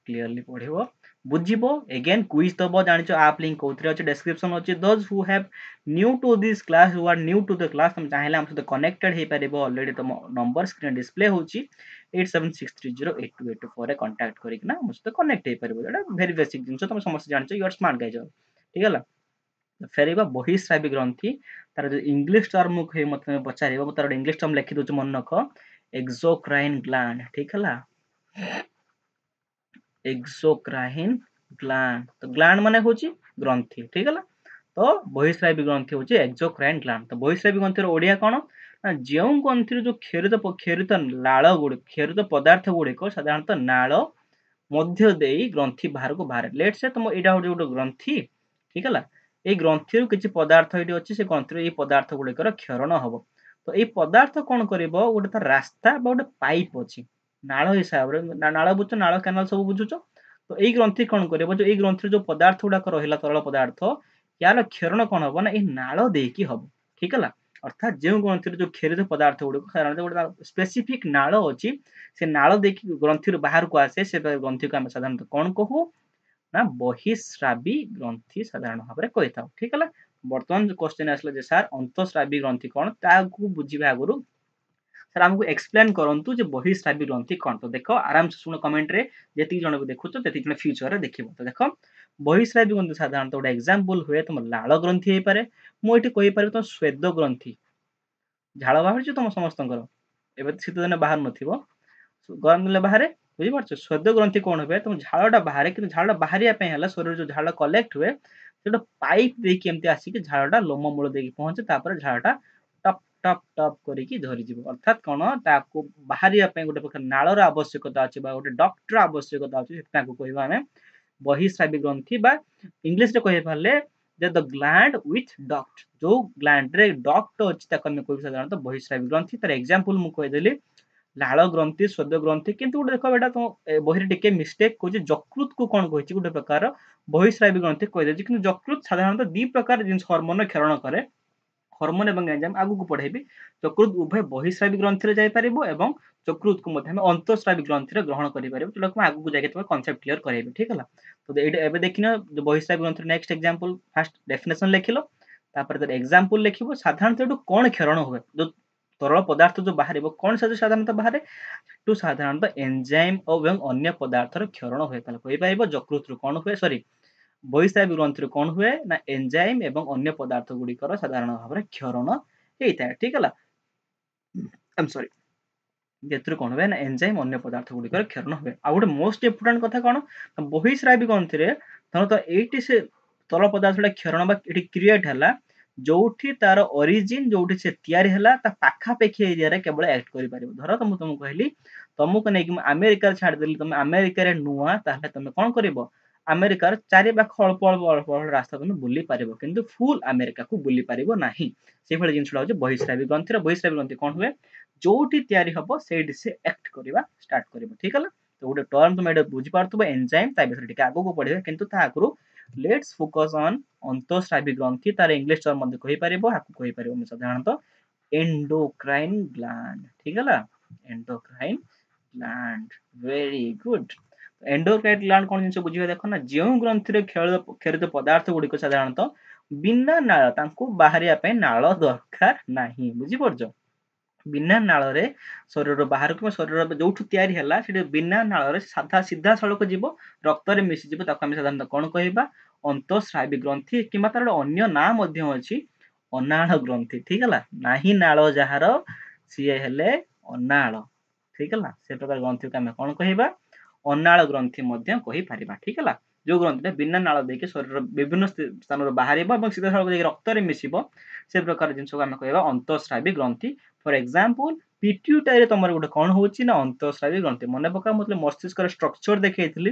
क्लीयरली पढ़ बुझिबो एगेन क्विज दबो जानिचो आप लिंक कोथरे अछि डिस्क्रिप्शन अछि those who have new to this class who are new to the class तुम चाहेला हम सहित कनेक्टेड हे परिबो ऑलरेडी तुम नंबर स्क्रीन डिस्प्ले होछि 8763082824 रे कांटेक्ट करिकना हम सहित कनेक्ट हे परिबो एटा वेरी बेसिक जिंस तुम समस्त जानिचो यू आर स्मार्ट गाइज ठीक है फेरबा बहिस्रावी ग्रंथि तार जो इंग्लिश टर्म को मत पचारिबो तार इंग्लिश टर्म लिखि दोछ मन रख एक्सोक्राइन ग्लैंड ठीक है एक्सोक्राइन ग्लैंड तो ग्लैंड माने होची ग्रंथि ठीक है तो बहिस्रावी ग्रंथि होची एक्सोक्राइन ग्लैंड तो बहिस्रावी ग्रंथि ओडिया कोन ना जो ग्रंथि जो खेरित लाल गुड़ खेरित पदार्थ गुड़िक साधारणतः नाल मध्य देई ग्रंथि बाहर को बाहर लेट से तुम एटा गोटे ग्रंथि ठीक है ये ग्रंथि किसी पदार्थ ये अच्छी से ग्रंथि पदार्थ गुड़िकर क्षरण हम तो ये पदार्थ कौन कर गोटे तार रास्ता गोटे पाइप अच्छी नाल हिसाब से नाल बुझ नाल कैनाल सब बुझुच तो यही ग्रंथि कौन कर जो ये ग्रंथि जो पदार्थ गुड़ाक रहा तरल पदार्थ यार क्षरण कौन हम ना ये नाल देकी हम ठीक है अर्थात जो ग्रंथि जो खेरित पदार्थ गुड़िक साधारणतः गोटे स्पेसिफिक नाल अच्छी से नाल देखिए ग्रंथि बाहर को आसे से ग्रंथि को आम साधारणतः कौन कहू ना बहिस्रावी ग्रंथि साधारण भाव में कही था ठीक है बर्तमान क्वेश्चन आसला जे सर अंतस्रावी ग्रंथि कौन ताकू बुझे आगु सर आमको एक्सप्लेन करंतु जे बहिस्रावी ग्रंथि कौन तो देखो आराम से सुनो कमेंट रे जति जन को देखुछ तति जन फ्यूचर रे देखिबो तो देखो बहिस्रावी ग्रंथि साधारणतः गोटे एग्जांपल हुए तुम लाल ग्रंथि हे पारे मु एठी कहि पारे तो स्वेद ग्रंथि झाड़ बाहर तुम समस्तଙ୍କର ଏବେ ଶୀତ ଦିନେ ବାହାରୁ ନଥିବ, ଗରମ ଦିନେ ବାହାରେ, ବୁଝିପାରୁଛ? ସ୍ୱେଦ ଗ୍ରନ୍ଥି କଣ ହୁଏ, ତମ ଝାଳଟା ବାହାରେ, କିନ୍ତୁ ଝାଳଟା ବାହାରିବା ପାଇଁ ହେଲେ ଶରୀରରେ ଯୋଉ ଝାଳ କଲେକ୍ଟ ହୁଏ ସେଟା ପାଇପ୍ ଦେଇକି ଏମିତି ଆସିକି ଝାଳଟା ଲୋମ ମୂଳ ଦେଇକି ପହଞ୍ଚେ, ତାପରେ ଝାଳଟା ଟପ୍ ଟପ୍ ଟପ୍ କରିକି ଝରିଯିବ। ଅର୍ଥାତ୍ କଣ, ତାକୁ ବାହାରିବା ପାଇଁ ଗୋଟେ ପ୍ରକାର ନାଳର ଆବଶ୍ୟକତା ଅଛି ବା ଗୋଟେ ଡକ୍ଟର ଆବଶ୍ୟକତା ଅଛି, ତାକୁ କହିବା ଆମେ ବହିସ୍ରାବୀ ଗ୍ରନ୍ଥି, ବା ଇଂଲିଶରେ କହିବା ହେଲେ ଦ ଗ୍ଲାଣ୍ଡ ୱିଥ୍ ଡକ୍ଟ। ଯୋଉ ଗ୍ଲାଣ୍ଡରେ ଡକ୍ଟ ଅଛି ତାକୁ ଆମେ କହିବୁ ସାଧାରଣତଃ ବହିସ୍ରାବୀ ଗ୍ରନ୍ଥି। ତାର ଏକ୍ସାମ୍ପଲ ମୁଁ କହିଦେଲି ଲାଳ ଗ୍ରନ୍ଥି, ସ୍ୱେଦ ଗ୍ରନ୍ଥି। କିନ୍ତୁ ଗୋଟେ ଦେଖ ଏଟା ତମ ବହିରେ ଟିକେ ମିଷ୍ଟେକ୍ କହୁଛି, ଯକୃତକୁ କଣ କହିଛି, ଗୋଟେ ପ୍ରକାର ବହିସ୍ରାବୀ ଗ୍ରନ୍ଥି କହିଦେଇଛି। କିନ୍ତୁ ଯକୃତ ସାଧାରଣତଃ ଦି ପ୍ରକାର ଜିନିଷ ହରମୋନ କ୍ଷରଣ କରେ, ହରମୋନ ଏବଂ ଏଞ୍ଜାଇମ୍ ଆଗକୁ ପଢେଇବି। ଯକୃତ ଉଭୟ ବହିସ୍ରାବୀ ଗ୍ରନ୍ଥିରେ ଯାଇପାରିବ ଏବଂ ଯକୃତକୁ ମଧ୍ୟ ଆମେ ଅନ୍ତଃସ୍ରାବୀ ଗ୍ରନ୍ଥିରେ ଗ୍ରହଣ କରିପାରିବୁ, ଯୋଉଟାକୁ ମୁଁ ଆଗକୁ ଯାଇକି ତମେ କନସେପ୍ଟ କ୍ଲିୟର କରାଇବି। ଠିକ ହେଲା? ତ ଏଇଟା ଏବେ ଦେଖିନ ବହିସ୍ରାବୀ ଗ୍ରନ୍ଥିର ନେକ୍ସଟ ଏକ୍ସାମ୍ପଲ, ଫାର୍ଷ୍ଟ ଡେଫିନେସନ ଲେଖିଲ, ତାପରେ ତାର ଏକ୍ସାମ୍ପଲ ଲେଖିବ। ସାଧାରଣତଃ ଏଠୁ କଣ କ୍ଷରଣ ହୁଏ, ଯୋଉ ତରଳ ପଦାର୍ଥ ଯୋଉ ବାହାରିବ, କଣ ସେ ସାଧାରଣତଃ ବାହାରେ, ଟୁ ସାଧାରଣତଃ ଏଞ୍ଜାଇମ୍ ଏବଂ ଅନ୍ୟ ପଦାର୍ଥର କ୍ଷରଣ ହୁଏ। ତାହେଲେ କହିପାରିବ ଯକୃତରୁ କଣ ହୁଏ, ସରି ବହିସ୍ରାବୀ ଗ୍ରନ୍ଥିରୁ କଣ ହୁଏ ନା ଏଞ୍ଜାଇମ୍ ଏବଂ ଅନ୍ୟ ପଦାର୍ଥ ଗୁଡିକର ସାଧାରଣ ଭାବରେ କ୍ଷରଣ ହେଇଥାଏ। ଠିକ ହେଲା? ଆମ୍ ସରି, ଯେଥିରୁ କଣ ହୁଏ ନା ଏଞ୍ଜାଇମ୍ ଅନ୍ୟ ପଦାର୍ଥ ଗୁଡିକର କ୍ଷରଣ ହୁଏ। ଆଉ ଗୋଟେ ମୋଷ୍ଟ ଇମ୍ପୋର୍ଟାଣ୍ଟ କଥା କଣ, ବହିସ୍ରାବୀ ଗ୍ରନ୍ଥିରେ ଧରତ ଏଇଠି ସେ ତରଳ ପଦାର୍ଥଟା କ୍ଷରଣ ବା ଏଠି କ୍ରିଏଟ ହେଲା, ଯୋଉଠି ତାର ଅରିଜିନ୍, ଯୋଉଠି ସେ ତିଆରି ହେଲା ତା ପାଖାପାଖି ଏରିଆରେ କେବଳ ଆକ୍ଟ କରିପାରିବ। ଧର ମୁଁ ତମକୁ କହିଲି, ତମକୁ ନେଇକି ମୁଁ ଆମେରିକାରେ ଛାଡ଼ିଦେଲି, ତମେ ଆମେରିକାରେ ନୂଆ, ତାହେଲେ ତମେ କଣ କରିବ, ଆମେରିକାର ଚାରି ପାଖ ଅଳ୍ପ ଅଳ୍ପ ଅଳ୍ପ ଅଳ୍ପ ରାସ୍ତା ତମେ ବୁଲି ପାରିବ, କିନ୍ତୁ ଫୁଲ ଆମେରିକାକୁ ବୁଲି ପାରିବ ନାହିଁ। ସେଇଭଳି ଜିନିଷଟା ହଉଛି ବହିସ୍ରାବୀ ଗ୍ରନ୍ଥିର। ବହିସ୍ରାବୀ ଗ୍ରନ୍ଥି କଣ ହୁଏ, ଯୋଉଠି ତିଆରି ହବ ସେଇଠି ସେ ଆକ୍ଟ କରିବା ଷ୍ଟାର୍ଟ କରିବ। ଠିକ ହେଲା? ତ ଗୋଟେ ଟର୍ମ ତମେ ଏଇଟା ବୁଝିପାରୁଥିବ ଏଞ୍ଜାଇମ୍, ତା ବିଷୟରେ ଟିକେ ଆଗକୁ ପଢିବେ, କିନ୍ତୁ ତା ଆଗରୁ ଲେଟ୍ସ ଫୋକସ୍ ଅନ୍ ଅନ୍ତଃସ୍ରାବୀ ଗ୍ରନ୍ଥି। ତାର ଇଂଲିଶ ଟର୍ମ ମଧ୍ୟ କହିପାରିବ, ଆକୁ କହିପାରିବ ମୁଁ ସାଧାରଣତଃ ଏଣ୍ଡୋକ୍ରାଇନ୍ ଗ୍ଲାଣ୍ଡ। ଠିକ ହେଲା? Endocrine gland, very good. Endocrine gland କଣ ଜିନିଷ ବୁଝିବା ଦେଖ ନା, ଯେଉଁ ଗ୍ରନ୍ଥିରେ କ୍ଷରିତ ପଦାର୍ଥ ଗୁଡିକ ସାଧାରଣତଃ ବିନା ନାଳ, ତାଙ୍କୁ ବାହାରିବା ପାଇଁ ନାଳ ଦରକାର ନାହିଁ। ବୁଝିପାରୁଛ? ବିନା ନାଳରେ ଶରୀର ବାହାରକୁ, ଶରୀର ଯୋଉଠୁ ତିଆରି ହେଲା ସେଠି ବିନା ନାଳରେ ସିଧା ସଳଖ ଯିବ, ରକ୍ତରେ ମିଶିଯିବ, ତାକୁ ଆମେ ସାଧାରଣତଃ କଣ କହିବା, ଅନ୍ତଃସ୍ରାବୀ ଗ୍ରନ୍ଥି, କିମ୍ବା ତାର ଗୋଟେ ଅନ୍ୟ ନାଁ ମଧ୍ୟ ଅଛି, ଅନାଳ ଗ୍ରନ୍ଥି। ଠିକ ହେଲା? ନାହିଁ ନାଳ ଯାହାର, ସିଏ ହେଲେ ଅନାଳ। ଠିକ ହେଲା? ସେ ପ୍ରକାର ଗ୍ରନ୍ଥିକୁ ଆମେ କଣ କହିବା, ଅନାଳ ଗ୍ରନ୍ଥି ମଧ୍ୟ କହିପାରିବା। ଠିକ ହେଲା? ଯୋଉ ଗ୍ରନ୍ଥିଟା ବିନା ନାଳ ଦେଇକି ଶରୀର ବିଭିନ୍ନ ସ୍ଥାନରୁ ବାହାରିବ ଏବଂ ସିଧାସଳଖ ଯାଇକି ରକ୍ତରେ ମିଶିବ, ସେ ପ୍ରକାର ଜିନିଷକୁ ଆମେ କହିବା ଅନ୍ତଃସ୍ରାବୀ ଗ୍ରନ୍ଥି। ଫର ଏକ୍ସାମ୍ପଲ, ପିଟ୍ୟୁଟାରୀ ତମର ଗୋଟେ କଣ ହଉଛି ନା ଅନ୍ତଃସ୍ରାବୀ ଗ୍ରନ୍ଥି। ମନେ ପକା, ମୁଁ ମସ୍ତିଷ୍କର ଷ୍ଟ୍ରକ୍ଚର ଦେଖେଇଥିଲି,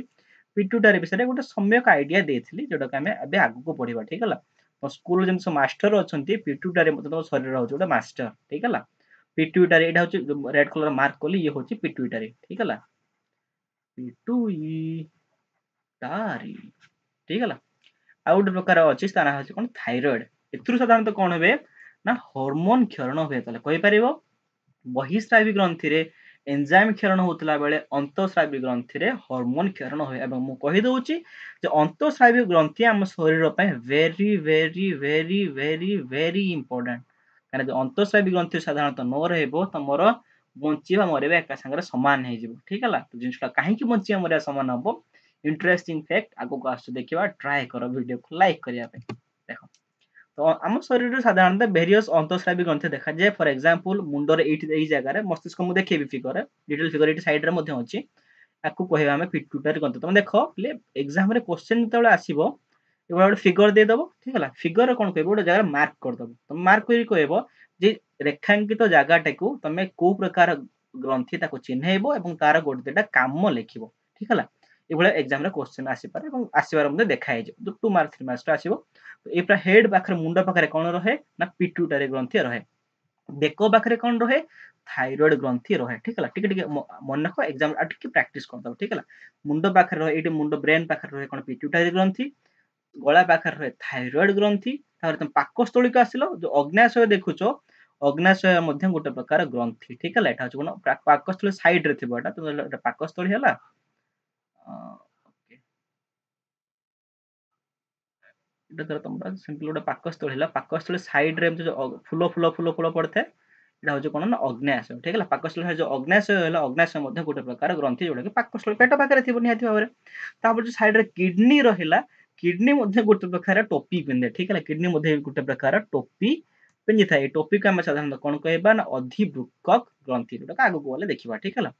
ପିଟ୍ୟୁଟାରୀ ବିଷୟରେ ଗୋଟେ ସମ୍ୟକ ଆଇଡିଆ ଦେଇଥିଲି, ଯୋଉଟାକୁ ଆମେ ଏବେ ଆଗକୁ ପଢିବା। ଠିକ ହେଲା? ତ ସ୍କୁଲ ଯେମିତି ସବୁ ମାଷ୍ଟର ଅଛନ୍ତି, ପିଟ୍ୟୁଟାରୀ ମଧ୍ୟ ତମ ଶରୀର ହଉଛି ଗୋଟେ ମାଷ୍ଟର। ଠିକ ହେଲା? ପିଟ୍ୟୁଟାରୀ, ଏଇଟା ହଉଛି ରେଡ କଲର ମାର୍କ କଲି, ଇଏ ହଉଛି ପିଟ୍ୟୁଟାରୀ। ଠିକ ହେଲା? ପିଟ୍ୟୁଟାରୀ। ଠିକ ହେଲା? ଆଉ ଗୋଟେ ପ୍ରକାର ଅଛି, ତା ନାଁ ହଉଛି କଣ, ଥାଇରଏଡ। ଏଥିରୁ ସାଧାରଣତଃ କଣ ହୁଏ ନା ହରମୋନ କ୍ଷରଣ ହୁଏ। ତାହେଲେ କହିପାରିବ ବହିସ୍ରାବୀ ଗ୍ରନ୍ଥିରେ ଏଞ୍ଜାଇମ୍ କ୍ଷରଣ ହଉଥିଲା ବେଳେ ଅନ୍ତଃସ୍ରାବୀ ଗ୍ରନ୍ଥିରେ ହରମୋନ କ୍ଷରଣ ହୁଏ। ଏବଂ ମୁଁ କହିଦଉଛି ଯେ ଅନ୍ତଃସ୍ରାବୀ ଗ୍ରନ୍ଥି ଆମ ଶରୀର ପାଇଁ very very very very very important. କାରଣ ଯଦି ଅନ୍ତଃସ୍ରାବୀ ଗ୍ରନ୍ଥି ସାଧାରଣତଃ ନ ରହିବ, ତମର ବଞ୍ଚିବା ମରିବା ଏକା ସାଙ୍ଗରେ ସମାନ ହେଇଯିବ। ଠିକ ହେଲା? ତ ଜିନିଷଟା କାହିଁକି ବଞ୍ଚିବା ମରିବା ସମାନ ହବ, ଇଣ୍ଟରେଷ୍ଟିଂ ଫ୍ୟାକ୍ଟ ଆଗକୁ ଆସୁଛି ଦେଖିବା। ଟ୍ରାଏ କର ଭିଡିଓକୁ ଲାଇକ୍ କରିବା ପାଇଁ। ଦେଖ, ତ ଆମ ଶରୀରରେ ସାଧାରଣତଃ ଭେରିୟସ୍ ଅନ୍ତଃସ୍ରାବୀ ଗ୍ରନ୍ଥି ଦେଖାଯାଏ। ଫର ଏକ୍ସାମ୍ପଲ, ମୁଣ୍ଡରେ ଏଇଠି ଏଇ ଜାଗାରେ, ମସ୍ତିଷ୍କ ମୁଁ ଦେଖେଇବି ଫିଗରରେ, ଡିଟେଲ ଫିଗର ଏଇଠି ସାଇଡରେ ମଧ୍ୟ ଅଛି, ତାକୁ କହିବା ଆମେ ପିଟ୍ୟୁଟାରୀ ଗ୍ରନ୍ଥି। ତମେ ଦେଖ ଏକ୍ସାମରେ କ୍ୱେଶ୍ଚନ ଯେତେବେଳେ ଆସିବ, ଏଭଳିଆ ଗୋଟେ ଫିଗର ଦେଇଦବ। ଠିକ ହେଲା? ଫିଗରରେ କଣ କହିବ, ଗୋଟେ ଜାଗାରେ ମାର୍କ କରିଦବ। ତମେ ମାର୍କ କରି କହିବ ଯେ ରେଖାଙ୍କିତ ଜାଗାଟାକୁ ତମେ କୋଉ ପ୍ରକାର ଗ୍ରନ୍ଥି ତାକୁ ଚିହ୍ନେଇବ ଏବଂ ତାର ଗୋଟେ ଦିଟା କାମ ଲେଖିବ। ଠିକ ହେଲା? ଏଭଳିଆ ଏକ୍ସାମରେ କ୍ୱେଶ୍ଚନ ଆସିପାରେ ଏବଂ ଆସିବାର ମଧ୍ୟ ଦେଖା ହେଇଯିବ, 2 ମାର୍କ 3 ମାର୍କ ଆସିବ। ଏଇ ପୁରା ହେଡ୍ ପାଖରେ, ମୁଣ୍ଡ ପାଖରେ କଣ ରହେ ନା ପିଟ୍ୟୁଟାରୀ ଗ୍ରନ୍ଥି ରହେ। ବେକ ପାଖରେ କଣ ରହେ, ଥାଇରଏଡ ଗ୍ରନ୍ଥି ରହେ। ଠିକ ହେଲା? ଟିକେ ଟିକେ ମନେ ରଖ, ଏକ୍ସାମ ଆଉ ଟିକେ ପ୍ରାକ୍ଟିସ କରିଦବ। ଠିକ ହେଲା? ମୁଣ୍ଡ ପାଖରେ ରହେ, ଏଇଠି ମୁଣ୍ଡ ବ୍ରେନ ପାଖରେ ରହେ କଣ, ପିଟ୍ୟୁଟାରୀ ଗ୍ରନ୍ଥି। ଗଳା ପାଖରେ ରହେ ଥାଇରଏଡ ଗ୍ରନ୍ଥି। ତାପରେ ତମେ ପାକସ୍ଥଳୀକୁ ଆସିଲ, ଯୋଉ ଅଗ୍ନାଶୟ ଦେଖୁଛ, ଅଗ୍ନାଶୟ ମଧ୍ୟ ଗୋଟେ ପ୍ରକାର ଗ୍ରନ୍ଥି। ଠିକ ହେଲା? ଏଟା ହଉଛି କଣ, ପାକସ୍ଥଳୀ ସାଇଡ ରେ ଥିବ, ଏଟା ପାକସ୍ଥଳୀ ହେଲା। ଏଟା ଧର ତମର ସିମ୍ପଲ ଗୋଟେ ପାକସ୍ଥଳୀ ହେଲା, ପାକସ୍ଥଳୀ ସାଇଡ ରେ ଏମିତି ଫୁଲ ଫୁଲ ଫୁଲ ଫୁଲ ପଡିଥାଏ, ଏଟା ହଉଛି କଣ ନା ଅଗ୍ନାଶୟ। ଠିକ ହେଲା? ପାକସ୍ଥଳୀ ଯୋଉ ଅଗ୍ନାଶୟ ହେଲା, ଅଗ୍ନାଶୟ ମଧ୍ୟ ଗୋଟେ ପ୍ରକାର ଗ୍ରନ୍ଥି, ଯୋଉଟା କି ପାକସ୍ଥଳୀ ପେଟ ପାଖରେ ଥିବ ନିହାତି ଭାବରେ। ତାପରେ ଯୋଉ ସାଇଡ ରେ କିଡନୀ ରହିଲା, କିଡନୀ ମଧ୍ୟ ଗୋଟେ ପ୍ରକାର ଟୋପି ପିନ୍ଧେ। ଠିକ ହେଲା? କିଡନୀ ମଧ୍ୟ ଗୋଟେ ପ୍ରକାର ଟୋପି पिंजि थाए टॉपिक आम साधारण कौन कहबा ना अधिवृक्क ग्रंथि जोटा आगु गले देखा ठीक है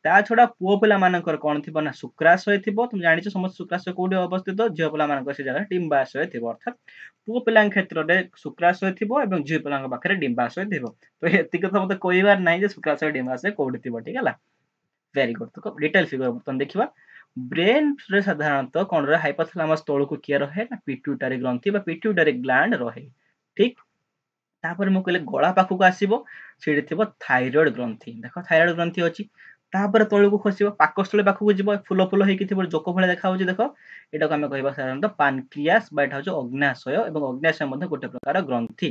ता छड़ा पुओ पिला मानकर कौन थी ना शुक्राशय थी तुम जानी समस्त शुक्राशय कौटी अवस्थित झील पिला मान से जगह डिम्बाशय थी अर्थात पुओ पिला क्षेत्र में शुक्राशय थी और झील पिला पाखे डिम्बाशय थी तो ये तो मतलब कहबार ना शुक्राशय डिम्बाशय कौटी थी ठीक है वेरी गुड तो डिटेल फिगर बर्तन देखा ब्रेन रे साधारणतः कौन रहे हाइपोथैलेमस तौल को किए रहे ना पिट्यूटरी ग्रंथि पिट्यूटरी ग्लैंड रहे ठीक तापर मु कहले गला पाखक आसीबो सेठी थिबो थायराइड ग्रंथि देखो थायराइड ग्रंथि अछि तापर तळକୁ खसिबो पाकस्थळी पाखक जिवो फुल फुल हेकि थिबो जोक भले देखा होछि देखो एटा को हम कहबा साधारणतः पानक्रियास बा एटा होछि अग्नाशय एवं अग्नाशय मध्ये गोटे प्रकार ग्रंथि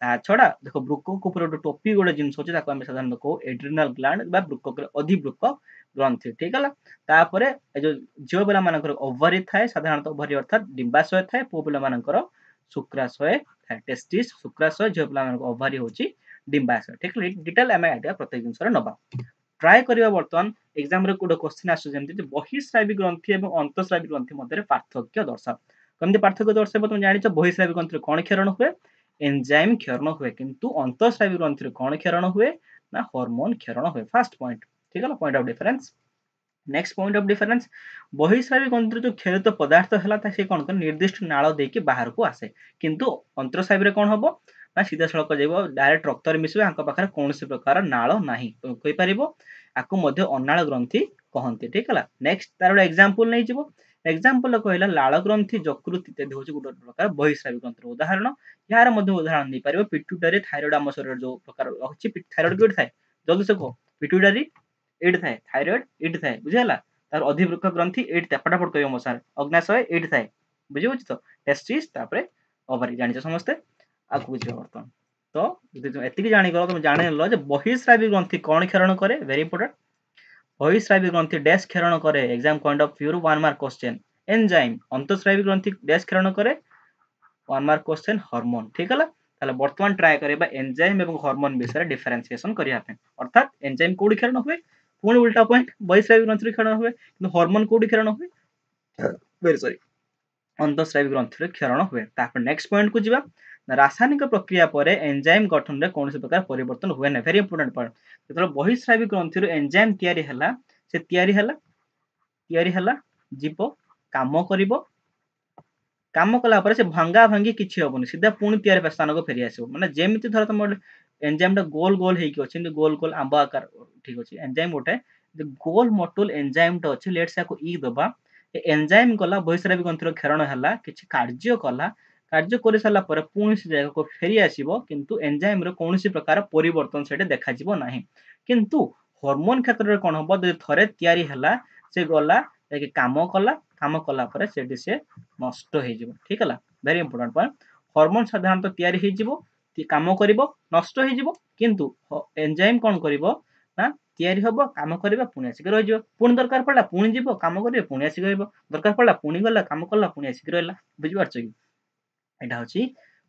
ता छडा देखो ब्रुकक ऊपर गोटे टोपी गोटे जिंस होछि ताको हम साधारणतः को एड्रिनल ग्लैंड बा ब्रुकक अधिवृक्क ग्रंथि ठीक है तापरे ए जो झियो पिला मानकर ओवरी थाए साधारणतः ओवरी अर्थात डिंबाशय थाए पो पिला मानकर शुक्राशय थाए टेस्टिस शुक्राशय झियो पिला मानकर ओवरी होछि डिंबाशय ठीक है डिटेल हम आइडिया प्रत्येक जिंस रे नबा ट्राई करिया वर्तमान एग्जाम रे कोड क्वेश्चन आसु जेमति बहिस्रावी ग्रंथि एवं अंतःस्रावी ग्रंथि मध्ये पार्थक्य दर्शाओ कमति पार्थक्य दर्शाइबो तुम जानिछ बहिस्रावी ग्रंथि रे कोन क्षरण हुए एंजाइम क्षरण हुए किंतु अंतःस्रावी ग्रंथि रे कोन क्षरण हुए ना हार्मोन क्षरण हुए फर्स्ट पॉइंट ठीक है point of difference next point of difference बहिस्रावी ग्रंथि जो क्षरित पदार्थ हला ता से कोन कर निर्दिष्ट नाळ देकी बाहर को आसे किंतु अंतःस्रावी रे कोन हबो ना सीधा सड़क जाइबो डायरेक्ट रक्त रे मिसबे आंका पाखरे कोनसी प्रकार नाळ नाही तो कहि परिबो आकु मध्ये अनाळ ग्रंथि कहंती ठीक है नेक्स्ट तार एग्जांपल नै जिवो एग्जांपल कहला लाळ ग्रंथि यकृत इत्यादि होछि गुटे प्रकार बहिस्रावी ग्रंथि उदाहरण यार मध्ये उदाहरण नै परिबो पिट्यूटरी थायराइड आम शरीर जो प्रकार होछि थायराइड कोड थाए जल्दी से को पिट्यूटरी एट थाए थायराइड एट थाए बुझिला तार अधिवृक्क ग्रंथि एट थाए फटाफट कहयो मो सर अग्नाशय एट थाए बुझि होछि तो टेस्टिस तापरे ओवरी जानि समस्त आगु बुझियो वर्तमान तो यदि एतिकी जानि गलो तुम जानि ल जे बहिस्रावी ग्रंथि कोन क्षरण करे वेरी इंपोर्टेंट बहिस्रावी ग्रंथि डैश क्षरण करे exam point of view 1 mark question enzyme अंतःस्रावी ग्रंथि डैश क्षरण करे 1 मार्क क्वेश्चन हार्मोन ठीक है ताले वर्तमान ट्राई करबा एंजाइम एवं हार्मोन विषय डिफरेंशिएशन करिया पे अर्थात एंजाइम कोडी क्षरण हुए पुणी उल्टा पॉइंट बहिस्रावी ग्रंथि क्षरण हुए किंतु हार्मोन कोडी क्षरण हुए वेरी सॉरी अंतःस्रावी ग्रंथि क्षरण हुए तापर नेक्स्ट पॉइंट को जिबा रासायनिक प्रक्रिया पर एंजाइम गठन रे कोनसे प्रकार परिवर्तन हुए ना वेरी इंपोर्टेंट पॉइंट जेतलो बहिस्रावी ग्रंथि रो एंजाइम तयारी हला से तयारी हला जीव काम करिवो काम कला पर से भंगा भंगी किछि होबनी सीधा पुणी तयारी स्थान को फेरी आसीबो माने जेमिति धर तुम एंजाइम टा गोल गोल हेकि अछि गोल गोल आंब आकार ठीक अछि एंजाइम गोटे गोल मोटुल एंजाइम टा अछि लेट्स को ई दबा एंजाइम गला बहिस्रावी ग्रंथि क्षरण हला किछि कार्य कला कार्य कर सारा पर पुणी से जगह को फेरी आसीबो किंतु एंजाइम रो कोनोसी प्रकार परिवर्तन सेटे देखा जिवो नाही किंतु हार्मोन क्षेत्र रे कोन हबो जे थरे तयारी हला से गला कि काम कला पर सेठी से नष्ट हो जिवो ठीक हला वेरी इंपोर्टेंट पॉइंट हार्मोन साधारणतः तयारी हो जिवो काम करिवो नष्ट हो जिवो किंतु एंजाइम कोन करिवो ना तयारी हबो काम करिवो पुणी आसी रहि जिवो पुणी दरकार पड़ला पुणी जिवो काम करिवो पुणी आसी रहइबो दरकार पड़ला पुणी गला काम कला पुणी आसी रहला बुझि पारछ कि एटा होची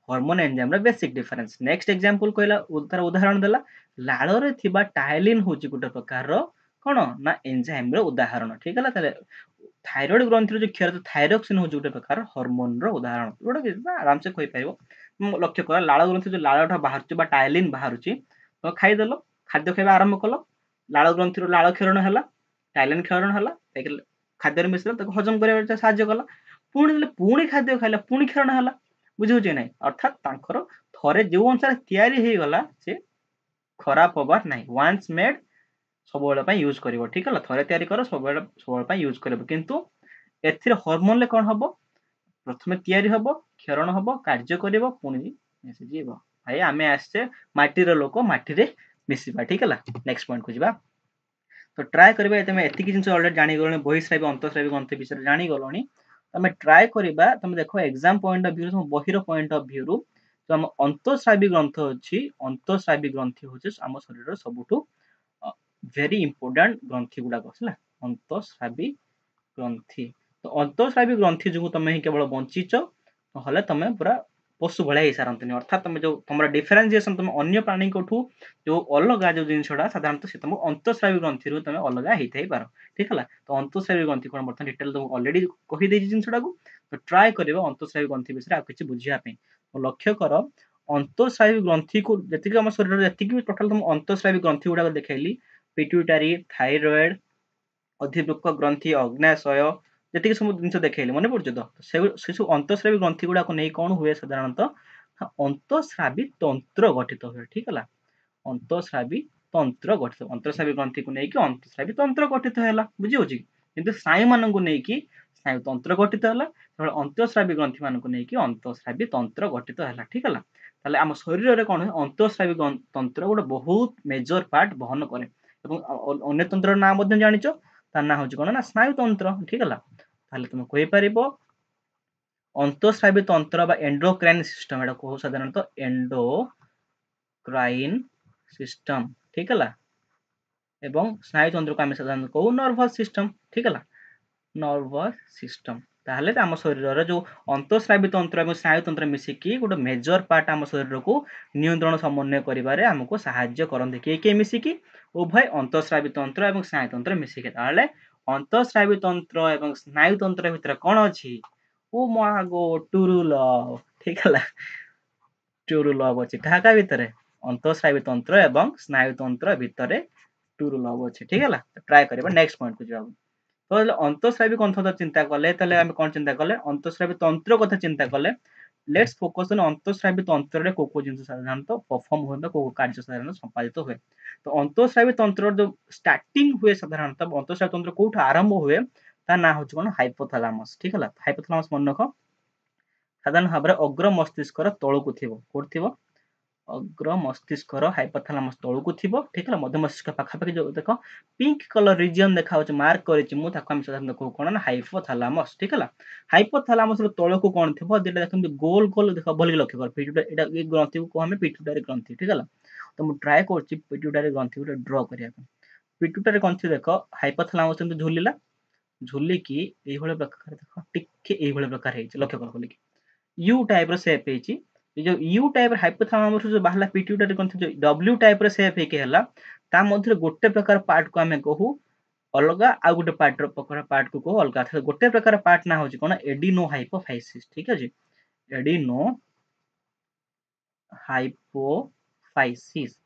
हार्मोन एंजाइम रा बेसिक डिफरेंस नेक्स्ट एग्जांपल कहला तार उदाहरण देला लाळ रे थिबा टायलिन होची गुटे प्रकार रो कोन ना एंजाइम रो उदाहरण ठीक हला ताले थायराइड ग्रंथि रो जो क्षरण थायरोक्सिन होची गुटे प्रकार हार्मोन रो उदाहरण जोडा कि आराम से कहि पाइबो लक्ष्य कर लाळ ग्रंथि जो लाळटा बाहरची बा टायलिन बाहरची तो खाइ देलो खाद्य खाइबा आरंभ कलो लाळ ग्रंथि रो लाळ क्षरण हला टायलिन क्षरण हला खाद्य रे मिश्रण ताको हजम करे साहाय्य कला पुणी खाद्य खाइला पुणी क्षरण हला बुझे ना अर्थात तांकर थरे जो अनुसार तैयारी हो गला से खराब होबार नहीं वंस मेड सब बेले यूज करिवो ठीक है थरे तैयारी कर सब बेले यूज करिवो किंतु एथिरे हार्मोन ले कोन हबो प्रथमे तैयारी हबो क्षरण हबो कार्य करिवो पुणी मेसेज जीवो भाई आमे आसे माटी रो लोक माटी रे मिसिबा ठीक है नेक्स्ट पॉइंट को जिबा तो ट्राई करबा तमे एतिकी जिंस ऑलरेडी जानि गलोनी बहिस्रावी अंतःस्रावी ग्रंथि विषय जानि गलोनी तमे ट्राई करबा तमे देखो एग्जाम पॉइंट ऑफ व्यू बहिर पॉइंट ऑफ व्यू रु तो हम अंतःस्रावी ग्रंथ अछि अंतःस्रावी ग्रंथि होछि हम शरीर सबुठु वेरी इंपोर्टेंट ग्रंथि गुडा कसला अंतःस्रावी ग्रंथि तो अंतःस्रावी ग्रंथि जो तमे केवल बंचिच हले तमे पूरा पशु भले ही सारंतनी अर्थात तमे जो तमरा डिफरेंशिएशन तमे अन्य प्राणी कोठू जो अलगा जो जिनसडा साधारणतः से तमे अंतःस्रावी ग्रंथि रु तमे अलगा हेतै पारो ठीक हला तो अंतःस्रावी ग्रंथि कोन बर्तन डिटेल तो ऑलरेडी कहि देछि जिनसडा को तो ट्राई करिवो अंतःस्रावी ग्रंथि विषय आ किछि बुझिया पे लक्ष्य कर अंतःस्रावी ग्रंथि को जति हम शरीर जति भी टोटल तुम अंतःस्रावी ग्रंथि गुडा देखैली पिट्यूटरी थायराइड अधिवृक्क ग्रंथि अग्नाशय जति सब जिनस देखैली मन पड़छ तो से सब अंतःस्रावी ग्रंथि गुडा को नै कोन हुए साधारणतः अंतःस्रावी तंत्र गठित हुए ठीक है अंतःस्रावी तंत्र गठित अंतःस्रावी ग्रंथि को नहीं अंतःस्रावी तंत्र गठित है बुझी होची किंतु स्नायु मान को नहीं स्नायु तंत्र गठित है अंतःस्रावी ग्रंथि मान को नहीं अंतःस्रावी तंत्र गठित है ठीक है ताले आम शरीर में कौन अंतःस्रावी तंत्र गोटे बहुत मेजर पार्ट बहन करे अन्य तंत्र नाम जानिच तार ना हूँ कौन ना स्नायु तंत्र ठीक है ताले तुम कहि परिबो अंतःस्रावी तंत्र बा एंडोक्राइन सिस्टम एटा कहो साधारणतः एंडोक्राइन सिस्टम ठीक है एवं स्नायु तंत्र को आम साधारणतः कहू नर्वस सिस्टम ठीक है नर्वस सिस्टम ताहले आम शरीर जो अंतःस्रावी तंत्र और स्नायु तंत्र मिसिकी गोटे मेजर पार्ट आम शरीर को नियंत्रण समन्वय करिबारे हमको सहाय्य करते किए किए मिसिकी उभय अंतःस्रावी तंत्र और स्नायु तंत्र मिसिकी ताहले अंतःस्रावी तंत्र और स्नायु तंत्र भितर कौन अछि ओ मागो टुरु लव ठीक है टुरु लव अछि काहा भितर अंतःस्रावी तंत्र एवं स्नायु तंत्र भितर टुरु लव अछि ठीक है ट्राई करबा नेक्स्ट पॉइंट को जाऊ तो अंतःस्रावी कथा चिंता कले आम कौन चिंता कले अंतःस्रावी तंत्र कथा चिंता कले लेट्स फोकस ऑन अंतःस्रावी तंत्र रे को जिन साधारणतः परफॉर्म हुए को कार्य साधारण संपादित हुए तो अंतःस्रावी तंत्र जो स्टार्टिंग हुए साधारणतः अंतःस्रावी तंत्र कोठ आरंभ हुए ता ना हो कौन हाइपोथैलेमस ठीक है हाइपोथैलेमस मन रख साधारण भाव में अग्र मस्तिष्क तौक थो अग्र मस्तिष्क हाइपोथैलेमस तौक थो ठीक है मध्य मस्तिष्क पाखापाखि जो देख पिंक कलर रिजन देखा मार्क कर कौन ना हाइपोथैलेमस ठीक है हाइपोथैलेमस तौक कौन थी दुटा देखते गोल गोल देख भल लक्ष्य कर पिट्यूटरी ग्रंथि को कह पिट्यूटरी ग्रंथि ठीक है तो मुझे ट्राए कर पिट्यूटरी ग्रंथि गोटे ड्र करने पिट्यूटरी ग्रंथि देख हाइपोथैलेमस झुलिला झुलिकी प्रकार देख टिके प्रकार लक्ष्य कर बोलिकी यू टाइप शेप जो यू टाइप हाइपोथैलेमस जो बाहला पिट्यूटरी ग्रंथि जो डब्ल्यू टाइप शेप है ता मध्य गोटे प्रकार पार्ट को आम कहू अलग आ गोटे पार्ट को कहू अलग गोटे प्रकार पार्ट ना हो कौन एडिनो हाइपोफाइसिस ठीक है एडिनो हाइपोफाइसिस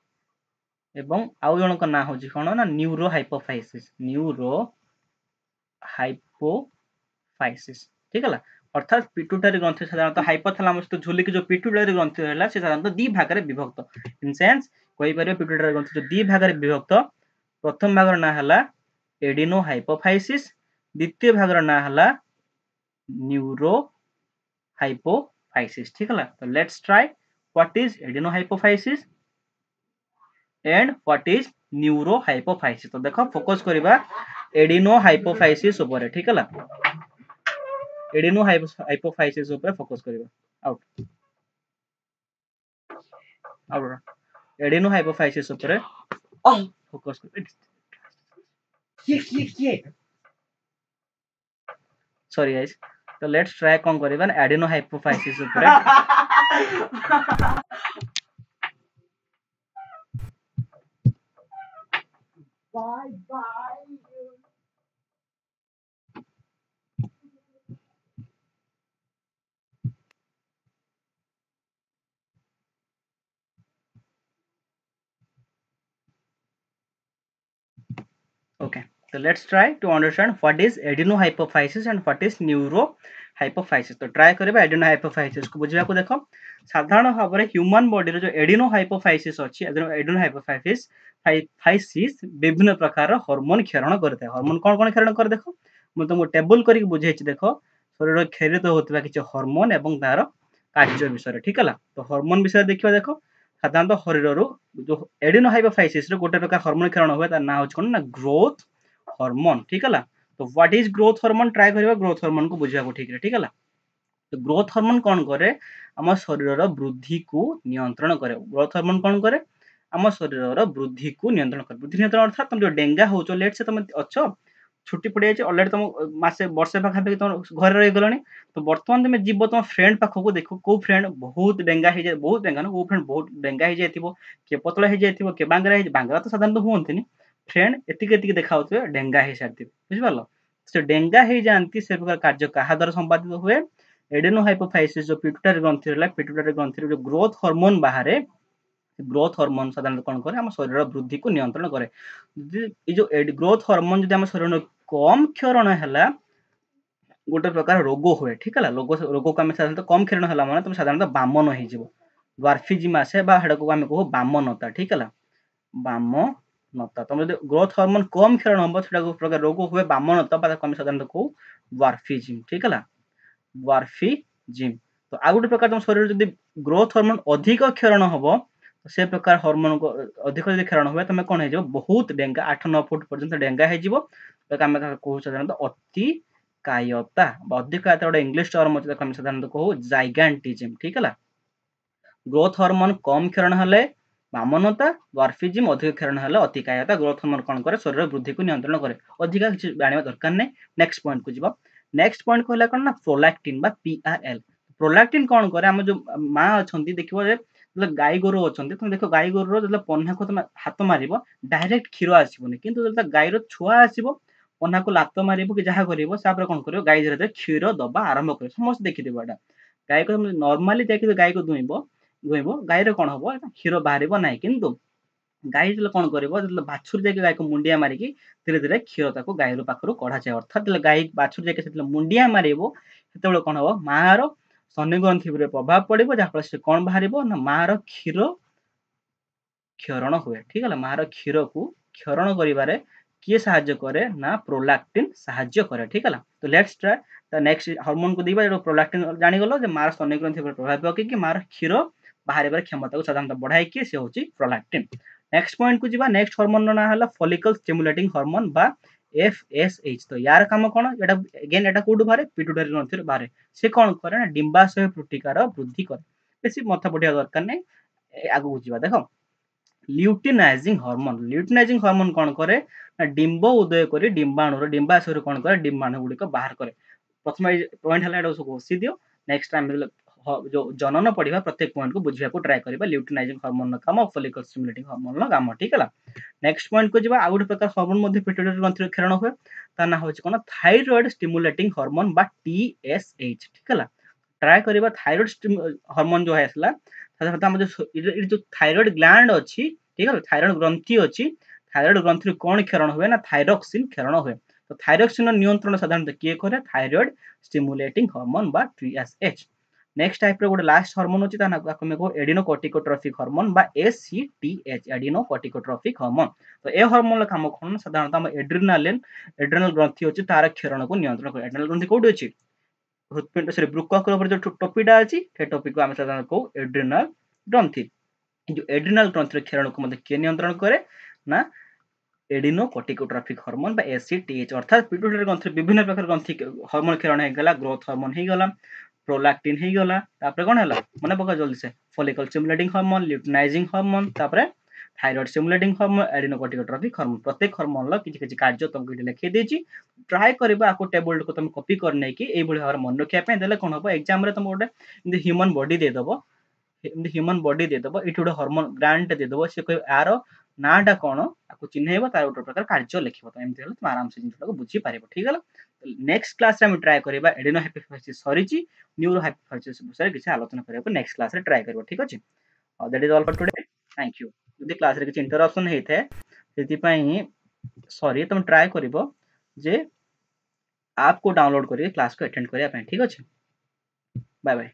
एवं आउ जनक ना हो कौन ना न्यूरो हाइपोफाइसिस न्यूरो हाइपोफाइसिस ठीक है अर्थात पिट्यूटरी ग्रंथि साधारणतः हाइपोथैलेमस तो झुलिकी जो पिट्यूटरी ग्रंथि है साधारणतः दी भाग में विभक्त इन सेंस कहि परिबे पिट्यूटरी ग्रंथि जो दी भाग में विभक्त प्रथम भागर ना हला एडिनो हाइपोफाइसिस द्वितीय भागर ना हला न्यूरो हाइपोफाइसिस ठीक है तो let's try what is adeno hypophysis and what is neuro hypophysis तो देखो फोकस करिबा एडिनो हाइपोफाइसिस ऊपर ठीक है एडिनो हाइपोफाइसिस ऊपर फोकस करिबा आउट आउट एडिनो हाइपोफाइसिस ऊपर फोकस ये सॉरी गाइस तो लेट्स ट्राई कौन करिबा एडिनो हाइपोफाइसिस ऊपर bye bye Okay, so let's try to understand what is adenohypophysis and what is neurohypophysis. तो ट्राई करेबा adenohypophysis को बुझिया को देखो साधारण भाव में ह्यूमन बॉडी रे जो adenohypophysis अछि adenohypophysis फाइसिस विभिन्न प्रकार हार्मोन क्षरण करते हैं हार्मोन कौन कौन क्षरण कर देखो मैं तुमको टेबल करके बुझे देखो शरीर खेरित होता किसी हार्मोन एवं तार कार्य विषय ठीक है तो हार्मोन विषय देखिए देखो साधारणतः शरीर जो एडिनोहाइपोफाइसिस रे गोटे प्रकार हार्मोन क्षरण हुए तार ना हो कौन ना ग्रोथ हार्मोन ठीक है तो what is growth hormone try करिबा ग्रोथ हार्मोन को बुझिया को ठीक है तो ग्रोथ हार्मोन कौन करे आम शरीर वृद्धि को नियंत्रण करे ग्रोथ हार्मोन कौन करे आम शरीर वृद्धि को नियंत्रण करे वृद्धि नियंत्रण अर्थात तुम जो डेंगा हो लेट से तुम अच्छ छुट्टी पड़ जाए अलरेडी तुम मसे वर्षे पाखापाखि तुम घर रही गलनी तो बर्तमान तुम जीव तुम फ्रेंड पाखक देख कौ फ्रेंड बहुत डेंगा हो जाए बहुत डेंगा ना कौ फ्रेंड बहुत डेंगा हो जाए किए पतला हो जाए किए बांगरा बांगरा तो साधारण हमें फ्रेंड एति देखा डेंगा हो सारी बुझिपार से डेंगा हो जाती से प्रकार कार्य क्या द्वारा संपादित हुए एडेनोहाइपोफाइसिस जो पिट्यूटरी ग्रंथि रहला पिट्यूटरी ग्रंथि जो ग्रोथ हार्मोन बाहर ग्रोथ हार्मोन साधारणतः कौन करे आम शरीर वृद्धि को नियंत्रण करे जो ग्रोथ हार्मोन जब आम शरीर कम क्षरण है गोटे प्रकार रोग हुए ठीक है रोग को आम साधारणतः कम क्षरण है माने तुम साधारणतः बामन हो द्वार्फिजिम आसे आम कहू बामनता ठीक है बामनता तुम जो ग्रोथ हार्मोन कम क्षरण हम प्रकार रोग हुए बामनता आम साधारणतः कहू द्वार्फिजिम ठीक है द्वार्फिजिम तो आ गोटे प्रकार तुम शरीर जब ग्रोथ हार्मोन अधिक क्षरण हम तो से प्रकार हार्मोन को अधिक जब क्षरण हुए तुम कौन हो बहुत डेंगा 8-9 फुट पर्यंत डेंगा हो आम कहू साधारणतः अति कायता अधिक कायता गोटे इंग्लिश टर्म अच्छे आम साधारणतः कहू जाइगांटिज्म ठीक है ग्रोथ हार्मोन कम क्षरण हेले बामनता द्वार्फिजिम अधिक क्षरण हेले अतिकायता ग्रोथ हार्मोन कौन करे शरीर वृद्धि को नियंत्रण करे अधिक किसी जाना दरकार नहीं नेक्स्ट पॉइंट को जीव नेक्स्ट पॉइंट कहला कौन ना प्रोलैक्टिन बा पीआरएल प्रोलैक्टिन कौन करे आम जो माँ अच्छा देखो गाई गोरु अच्छा तुम देख गाई गोरु जो पन्ना को तुम हाथ मार डायरेक्ट क्षीर आसबनी कि गाईर छुआ आसो पन्ना को लात मार कि जहाँ कर कौन कर गाई धीरे धीरे क्षीर दबा आरंभ कर समस्त देखिए गाई को नॉर्मली जाके गाई को दुईब गाईर कौन हम क्षीर बाहर ना कि गाई जो कौन कर बाछुर जाके गाई को मुंडिया मारिकी धीरे धीरे क्षीर गाई पाखर कढ़ा जाए अर्थात गाई बाछुर जाके मुंडिया मार से कौन हम माँ स्तन ग्रंथि प्रभाव पड़ो जहाँफल से कौन बाहर ना माँ क्षीर क्षरण हुए ठीक है माँ क्षीर को क्षरण कर किए साहाଯ୍य करे ना प्रोलैक्टिन साहाଯ୍य करे ठीक है तो लेट्स ट्राई नेक्स्ट हार्मोन को दीबा जो प्रोलैक्टिन जानिगल जे माँ स्तन ग्रंथि प्रभाव पकईकि माँ क्षीर बाहर क्षमता को साधारणतः बढ़ाई से होची प्रोलैक्टिन नेक्स्ट पॉइंट को जीवा नेक्स्ट हार्मोन ना है फॉलिकल स्टिमुलेटिंग हार्मोन बा एफएसएच तो यार काम कौन एटा अगेन एटा कोड बाहर पिट्यूटरी ग्रंथि बाहर से कौन करे ना डिंबाशय पुटिकार वृद्धि करे बेसी मथा पढ़िया दरकार नहीं आगू जीवा देखो ल्यूटिनाइजिंग हार्मोन कौन करे ना डिंब उदय कर डिंबाणु डिंबाशय कौन करे डिंबाणु गुड़िक बाहर करे प्रथम पॉइंट है सब घोषी दियो नेक्स्ट टाइम जो जनन पढ़ा प्रत्येक पॉइंट को बुझा ट्राए करबा ल्यूटिनाइजिंग हार्मोन काम फॉलिकल स्टिमुलेटिंग हार्मोन काम ठीक है नेक्स्ट पॉइंट को जीवा आ गोटे प्रकार हार्मोन मध्ये पिट्यूटरी ग्रंथि क्षरण हुए ता ना होची कोन थायराइड स्टिमुलेटिंग हार्मोन बा टीएसएच ठीक है ट्राए करबा थायराइड हार्मोन जो है असला साधारणतः हम जो थायराइड ग्लैंड अच्छी ठीक है थायराइड ग्रंथि अच्छी थायराइड ग्रंथि कौन क्षरण हुए ना थायरॉक्सिन क्षरण हुए तो थायरॉक्सिन नियंत्रण साधारणतः किए करे थायराइड स्टिमुलेटिंग हार्मोन बा टीएसएच नेक्स्ट टाइप रो गोटे लास्ट हार्मोन अछि ता हम को एडिनोकोर्टिकोट्रोफिक हार्मोन बा एसीटीएच एडिनोकोर्टिकोट्रोफिक हार्मोन तो ए हार्मोन काम कोन साधारणतः हम एड्रिनल ग्रंथि अछि तार क्षरण को नियंत्रण करे एड्रिनल ग्रंथि कोडी अछि हृदपिंड सॉरी ब्रुकक ऊपर जो टोपीटा अछि से टोपी को हम साधारणतः को एड्रिनल ग्रंथि जो एड्रिनल ग्रंथि क्षरण को मध्ये के नियंत्रण करे ना एडिनोकोर्टिकोट्रोफिक हार्मोन बा एसीटीएच अर्थात पिट्यूटरी ग्रंथि विभिन्न प्रकार ग्रंथि हार्मोन क्षरण हे गला ग्रोथ हार्मोन हे गला प्रोलैक्टिन हे गला तापर कोन हला माने पका जल्दी से follicle stimulating hormone luteinizing hormone तापर थायराइड स्टिमुलेटिंग हार्मोन एडिनोकोर्टिकोट्रोफिक हार्मोन प्रत्येक हार्मोन ला किछि किछि कार्य तुमको इटे लिखि देछि ट्राई करबा आको टेबल को तुम कॉपी कर नै कि एई बळी भार मन रखिया पे देले कोन हो एग्जाम रे तुम गोटे ह्यूमन बॉडी दे दबो ह्यूमन बॉडी दे दबो इटे गोटे हार्मोन ग्रांट दे दबो से कोइ यार नाटा कोन आको चिन्हैबो तार गोटे प्रकार कार्य लिखिबो त एमति हल तुम आराम से जिंस को बुझी पारिबो ठीक है नेक्स्ट क्लास रे हम ट्राई करबा एडिनोहाइपोफाइसिस सरीची न्यूरोहाइपोफाइसिस विषय किछि आलोचना करबा नेक्स्ट क्लास रे ट्राई करबो ठीक अछि that is all for today thank you यदि क्लास रे किछि इंटरप्शन हेथे सेति पई सॉरी तुम ट्राई करबो जे ऐप को डाउनलोड करिए क्लास को अटेंड करिया पे ठीक अछि बाय बाय।